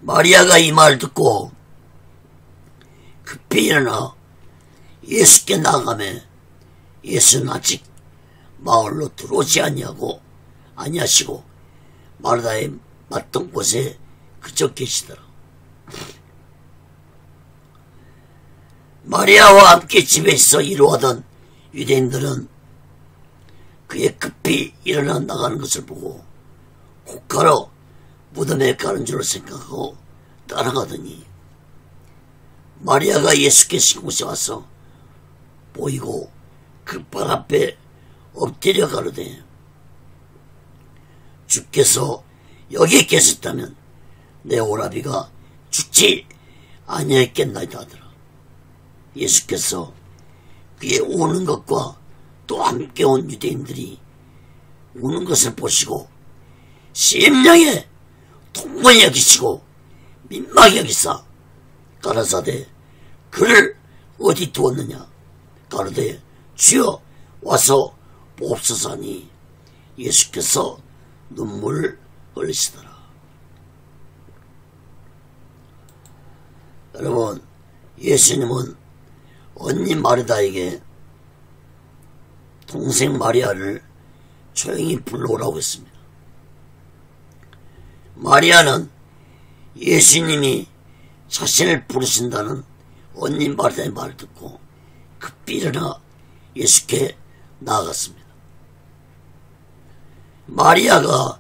마리아가 이 말을 듣고 급히 일어나 예수께 나아가며 예수는 아직 마을로 들어오지 아니하시고 마르다의 맞던 곳에 그저 계시더라. 마리아와 함께 집에 있어 이루하던 유대인들은 그의 급히 일어나 나가는 것을 보고 곧가로 무덤에 가는 줄을 생각하고 따라가더니 마리아가 예수 계신 곳에 와서 보이고 그 발 앞에 엎드려 가로되 주께서 여기 계셨다면 내 오라비가 죽지 아니했겠나이다 하더라. 예수께서 그의 우는 것과 또 함께 온 유대인들이 우는 것을 보시고 심령에 통분히 여기시고 민망히 여기사 가라사대 그를 어디 두었느냐 가로되 주여 와서 보옵소서 하니 예수께서 눈물을 흘리시더라. 여러분, 예수님은 언니 마르다에게 동생 마리아를 조용히 불러오라고 했습니다. 마리아는 예수님이 자신을 부르신다는 언니 마르다의 말을 듣고 급히 일어나 예수께 나아갔습니다. 마리아가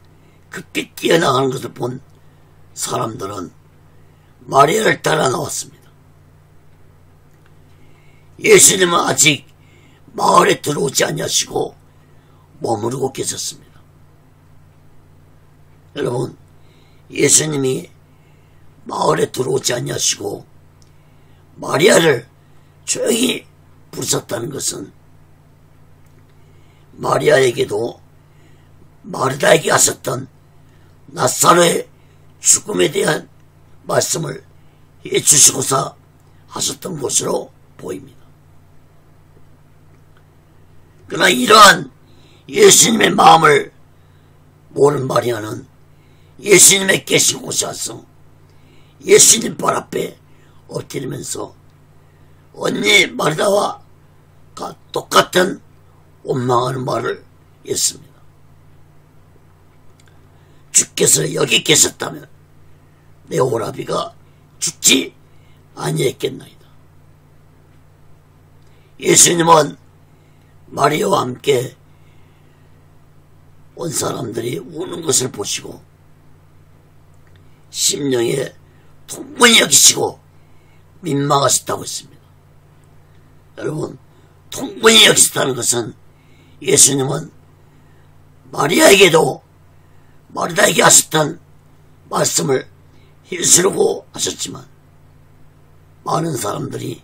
급히 뛰어나가는 것을 본 사람들은 마리아를 따라 나왔습니다. 예수님은 아직 마을에 들어오지 아니하시고 머무르고 계셨습니다. 여러분, 예수님이 마을에 들어오지 아니하시고 마리아를 조용히 부르셨다는 것은 마리아에게도 마르다에게 하셨던 나사로의 죽음에 대한 말씀을 해주시고서 하셨던 것으로 보입니다. 그러나 이러한 예수님의 마음을 모르는 마리아는 예수님의 계신 곳에 와서 예수님 발 앞에 엎드리면서 언니 마르다와 똑같은 원망하는 말을 했습니다. 주께서 여기 계셨다면 내 오라비가 죽지 아니했겠나이다. 예수님은 마리아와 함께 온 사람들이 우는 것을 보시고 심령에 통분히 여기시고 민망하셨다고 했습니다. 여러분, 통분히 여기셨다는 것은 예수님은 마리아에게도 마르다에게 하셨던 말씀을 힐수르고 하셨지만 많은 사람들이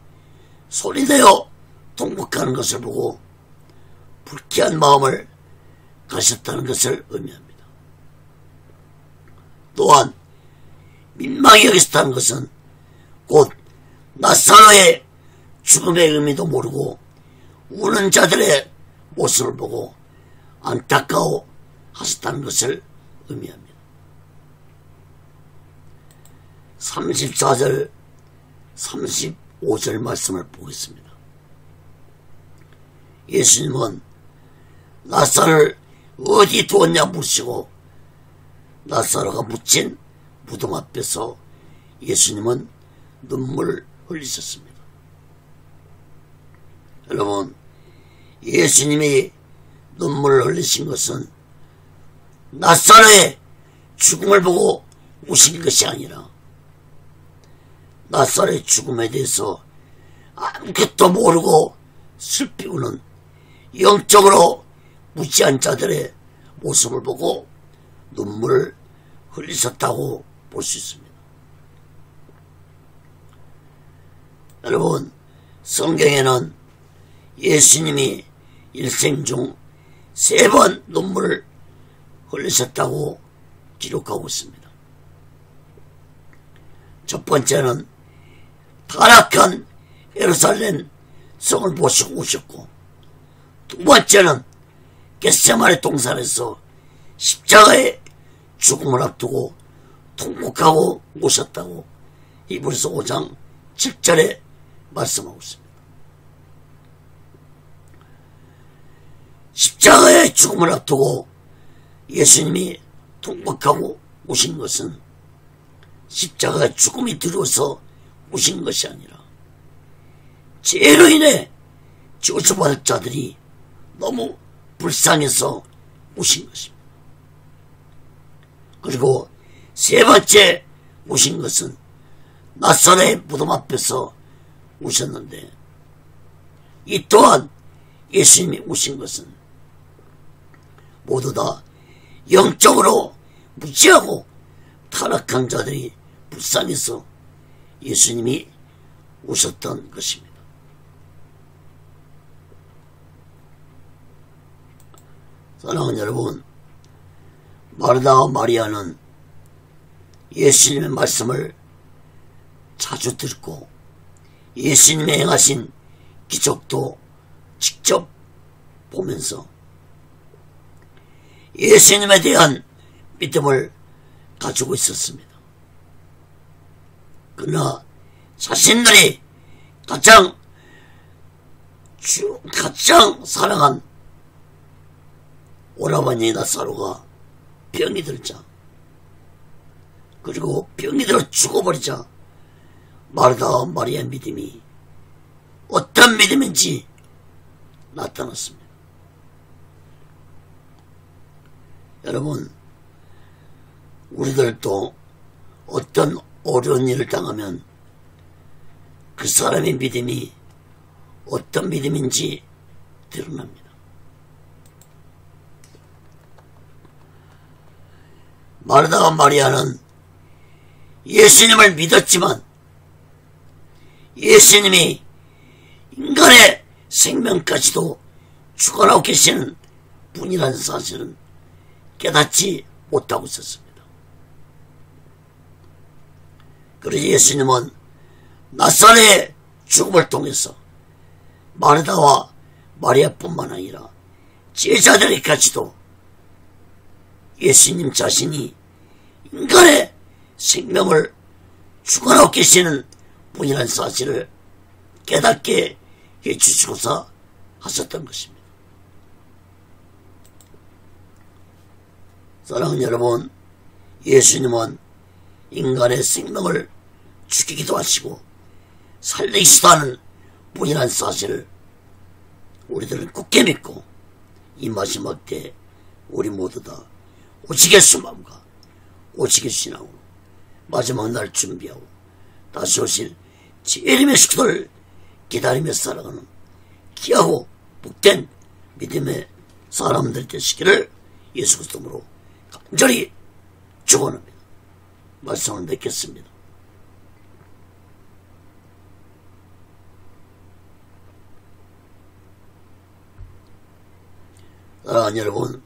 소리내어 통곡하는 것을 보고 불쾌한 마음을 가셨다는 것을 의미합니다. 또한 민망히 여기셨다는 것은 곧 나사로의 죽음의 의미도 모르고 우는 자들의 모습을 보고 안타까워 하셨다는 것을 의미합니다. 34절 35절 말씀을 보겠습니다. 예수님은 나사로를 어디 두었냐 묻시고 나사로가 묻힌 무덤 앞에서 예수님은 눈물을 흘리셨습니다. 여러분, 예수님이 눈물을 흘리신 것은 나사로의 죽음을 보고 우신 것이 아니라 나사로의 죽음에 대해서 아무것도 모르고 슬피고는 영적으로 무지한 자들의 모습을 보고 눈물을 흘리셨다고 볼 수 있습니다. 여러분, 성경에는 예수님이 일생 중 3번 눈물을 흘리셨다고 기록하고 있습니다. 첫 번째는 타락한 예루살렘 성을 보시고 우셨고, 두 번째는 겟세마네 동산에서 십자가의 죽음을 앞두고 통곡하고 우셨다고 히브리서 5장 7절에 말씀하고 있습니다. 십자가의 죽음을 앞두고 예수님이 통곡하고 우신 것은 십자가의 죽음이 두려워서 우신 것이 아니라 죄로 인해 저주받을 자들이 너무 불쌍해서 우신 것입니다. 그리고 세 번째 우신 것은 나사로의 무덤 앞에서 우셨는데, 이 또한 예수님이 우신 것은 모두 다 영적으로 무지하고 타락한 자들이 불쌍해서 예수님이 우셨던 것입니다. 사랑하는 여러분, 마르다와 마리아는 예수님의 말씀을 자주 듣고 예수님의 행하신 기적도 직접 보면서 예수님에 대한 믿음을 가지고 있었습니다. 그러나 자신들이 가장 사랑한 오라버니 나사로가 병이 들자, 그리고 병이 들어 죽어버리자 마르다와 마리아의 믿음이 어떤 믿음인지 나타났습니다. 여러분, 우리들도 어떤 어려운 일을 당하면 그 사람의 믿음이 어떤 믿음인지 드러납니다. 마르다와 마리아는 예수님을 믿었지만 예수님이 인간의 생명까지도 주관하고 계시는 분이라는 사실은 깨닫지 못하고 있었습니다. 그래서 예수님은 나사로의 죽음을 통해서 마르다와 마리아뿐만 아니라 제자들에게까지도 예수님 자신이 인간의 생명을 주관하고 계시는 분이라는 사실을 깨닫게 해주시고자 하셨던 것입니다. 사랑하는 여러분, 예수님은 인간의 생명을 죽이기도 하시고 살리기도 하는 분이라는 사실을 우리들은 굳게 믿고 이 마지막 때 우리 모두 다 오직 예수 마음과 오직 예수 신앙으로 마지막 날 준비하고 다시 오실 재림의 식도를 기다리며 살아가는 귀하고 복된 믿음의 사람들 되시기를 예수 그리스도로 간절히 축원합니다. 말씀을 맺겠습니다. 사랑하는 여러분,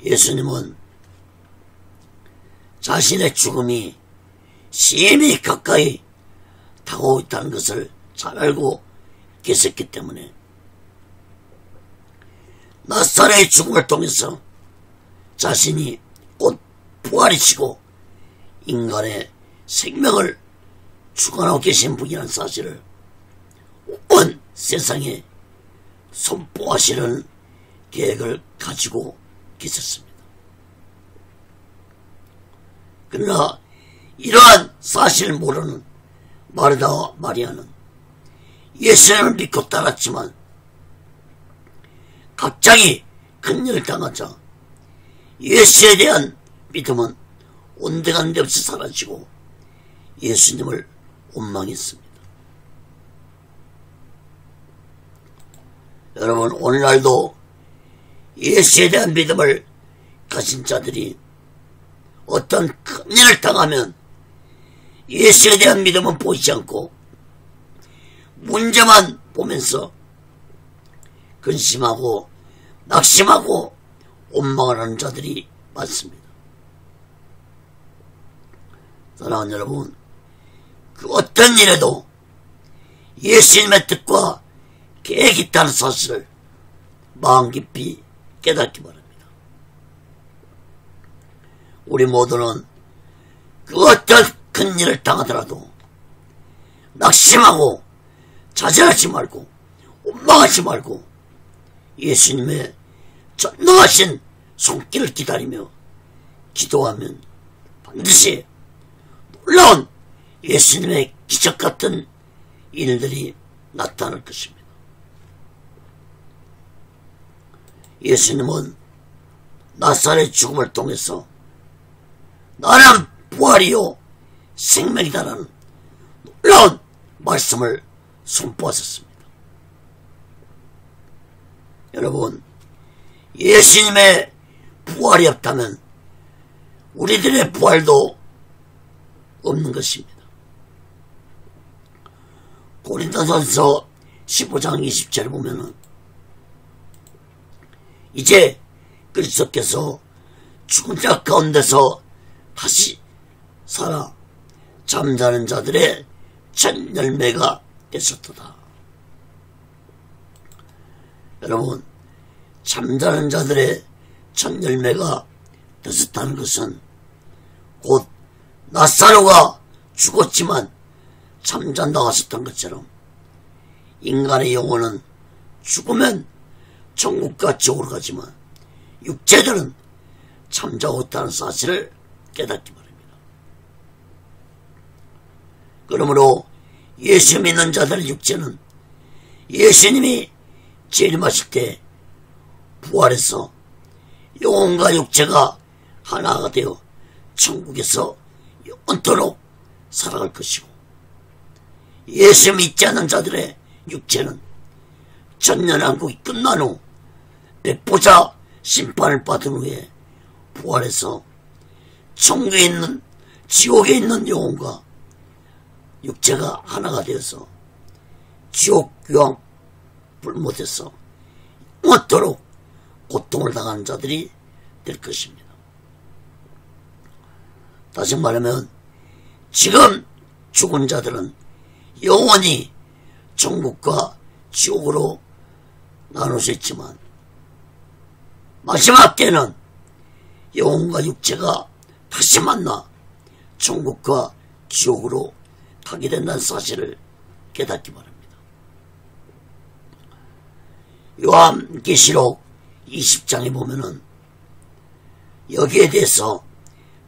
예수님은 자신의 죽음이 심히 가까이 다가오고 있다는 것을 잘 알고 계셨기 때문에 나사렛의 죽음을 통해서 자신이 곧 부활이시고 인간의 생명을 주관하고 계신 분이라는 사실을 온 세상에 선포하시는 계획을 가지고 계셨습니다. 그러나 이러한 사실을 모르는 마르다와 마리아는 예수님을 믿고 따랐지만 갑자기 큰일을 당하자 예수에 대한 믿음은 온데간데 없이 사라지고 예수님을 원망했습니다. 여러분, 오늘날도 예수에 대한 믿음을 가진 자들이 어떤 큰일을 당하면 예수에 대한 믿음은 보이지 않고 문제만 보면서 근심하고 낙심하고 원망을 하는 자들이 많습니다. 사랑하는 여러분, 그 어떤 일에도 예수님의 뜻과 계획이 있다는 사실을 마음 깊이 깨닫기 바랍니다. 우리 모두는 그 어떤 큰 일을 당하더라도 낙심하고 좌절하지 말고 원망하지 말고 예수님의 전능하신 손길을 기다리며 기도하면 반드시 놀라운 예수님의 기적같은 일들이 나타날 것입니다. 예수님은 나사렛 죽음을 통해서 나는 부활이요 생명이다라는 놀라운 말씀을 선포하셨습니다. 여러분, 예수님의 부활이 없다면 우리들의 부활도 없는 것입니다. 고린도전서 15장 20절을 보면은 이제 그리스도께서 죽은 자 가운데서 다시 살아 잠자는 자들의 첫 열매가 되셨도다. 여러분, 잠자는 자들의 첫 열매가 되셨다는 것은 곧 나사로가 죽었지만 잠잔다고 하셨던 것처럼 인간의 영혼은 죽으면 천국과 지옥으로 가지만 육체들은 잠자고 있다는 사실을 깨닫기 바랍니다. 그러므로 예수 믿는 자들의 육체는 예수님이 재림하실 때 부활해서 영혼과 육체가 하나가 되어 천국에서 영원토록 살아갈 것이고, 예수 믿지 않는 자들의 육체는 천년왕국이 끝난 후 백보자 심판을 받은 후에 부활해서 천국에 있는 지옥에 있는 영혼과 육체가 하나가 되어서 지옥 유황 불못에서 영원토록 고통을 당하는 자들이 될 것입니다. 다시 말하면 지금 죽은 자들은 영원히 천국과 지옥으로 나눌 수 있지만 마지막 때는 영혼과 육체가 다시 만나 천국과 지옥으로 가게 된다는 사실을 깨닫기 바랍니다. 요한계시록 20장에 보면은 여기에 대해서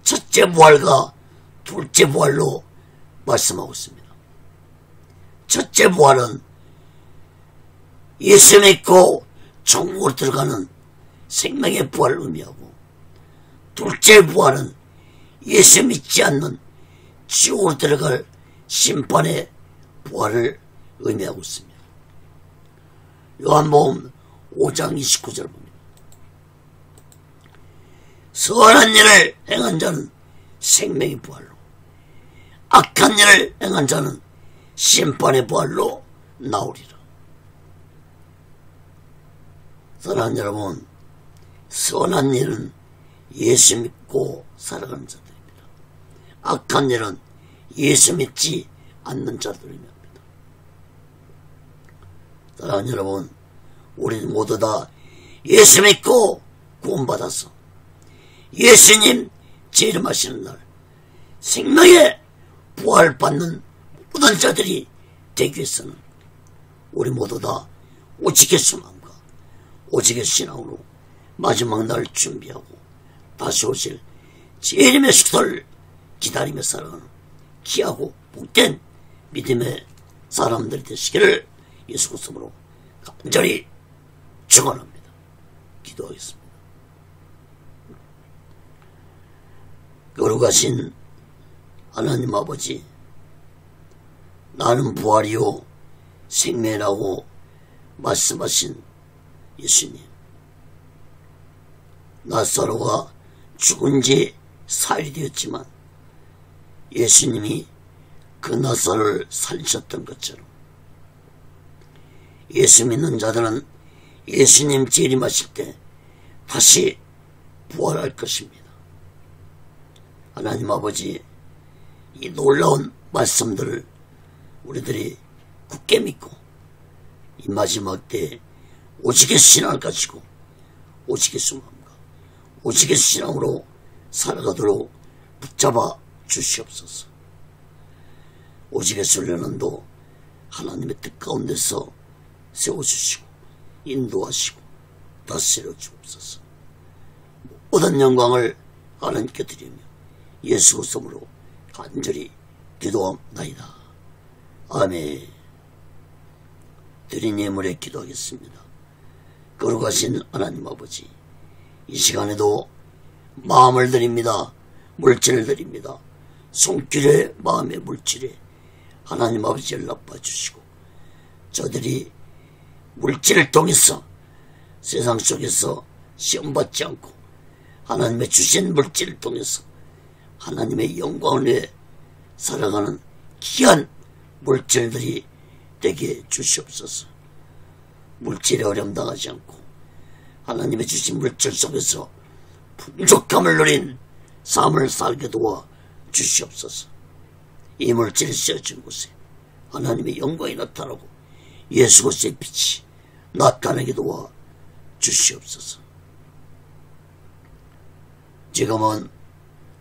첫째 부활과 둘째 부활로 말씀하고 있습니다. 첫째 부활은 예수 믿고 천국으로 들어가는 생명의 부활을 의미하고, 둘째 부활은 예수 믿지 않는 지옥으로 들어갈 심판의 부활을 의미하고 있습니다. 요한복음 5장 29절을 봅니다. 선한 일을 행한 자는 생명의 부활로, 악한 일을 행한 자는 심판의 부활로 나오리라. 사랑하는 여러분, 선한 일은 예수 믿고 살아가는 자들입니다. 악한 일은 예수 믿지 않는 자들입니다. 사랑하는 여러분, 우리 모두 다 예수 믿고 구원받아서 예수님 재림하시는 날 생명의 부활받는 모든 자들이 되기 위해서는 우리 모두 다 오직의 소망과 오직의 신앙으로 마지막 날 준비하고 다시 오실 재림의 식사를 기다리며 살아가는 귀하고 복된 믿음의 사람들이 되시기를 예수 그리스도로 간절히 축원합니다. 기도하겠습니다. 거룩하신 하나님 아버지, 나는 부활이요 생명이라고 말씀하신 예수님, 나사로가 죽은 지 4일이 되었지만 예수님이 그 나사로를 살리셨던 것처럼 예수 믿는 자들은 예수님 재림하실 때 다시 부활할 것입니다. 하나님 아버지, 이 놀라운 말씀들을 우리들이 굳게 믿고 이 마지막 때에 오직의 신앙을 가지고 오직의 소망과 오직의 신앙으로 살아가도록 붙잡아 주시옵소서. 오직의 훈련도 하나님의 뜻 가운데서 세워주시고 인도하시고 다스려 주옵소서. 모든 영광을 하나님께 드리며 예수 그리스도로 간절히 기도합나이다. 아멘. 드린 예물에 기도하겠습니다. 거룩하신 하나님 아버지, 이 시간에도 마음을 드립니다. 물질을 드립니다. 손길에 마음의 물질에 하나님 아버지 연락받아 주시고, 저들이 물질을 통해서 세상 속에서 시험받지 않고 하나님의 주신 물질을 통해서 하나님의 영광을 위해 살아가는 귀한 물질들이 되게 주시옵소서. 물질에 어려움당하지 않고 하나님의 주신 물질 속에서 풍족함을 누린 삶을 살게 도와 주시옵소서. 이 물질을 씌워준 곳에 하나님의 영광이 나타나고 예수 그리스도의 빛이 나타나게 도와 주시옵소서. 지금은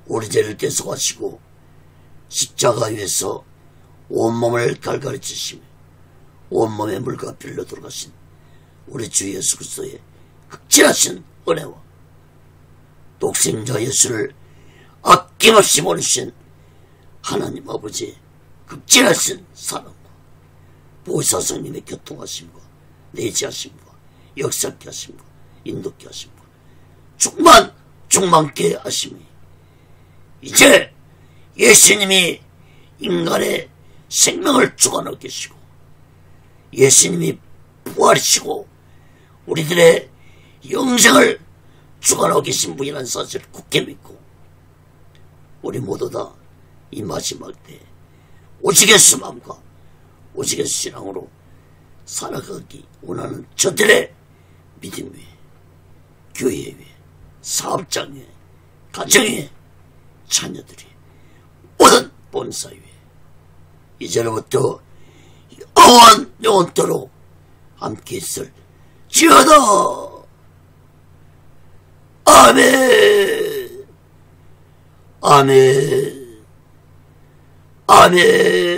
우리 죄를 대속하시고 십자가 위에서 온몸을 갈갈이 찢으시며 온몸에 물과 피로 들어가신 우리 주 예수 그리스도의 극진하신 은혜와 독생자 예수를 아낌없이 보내신 하나님 아버지의 극진하신 사랑과 보혜사 성님의 교통하심과 내지하심과 역사케 하심과 인도케 하심과 충만케 하심이 이제 예수님이 인간의 생명을 주관하고 계시고 예수님이 부활이시고 우리들의 영생을 주관하고 계신 분이라는 사실을 굳게 믿고 우리 모두 다 이 마지막 때 오직의 소망과 오직의 신앙으로 살아가기 원하는 저들의 믿음 위에, 교회 위에, 사업장 위에, 가정 위에, 자녀들이 모든 본사 위에 이제로부터 영원토록 함께 있을 지어다. 아멘. 아멘. 아멘.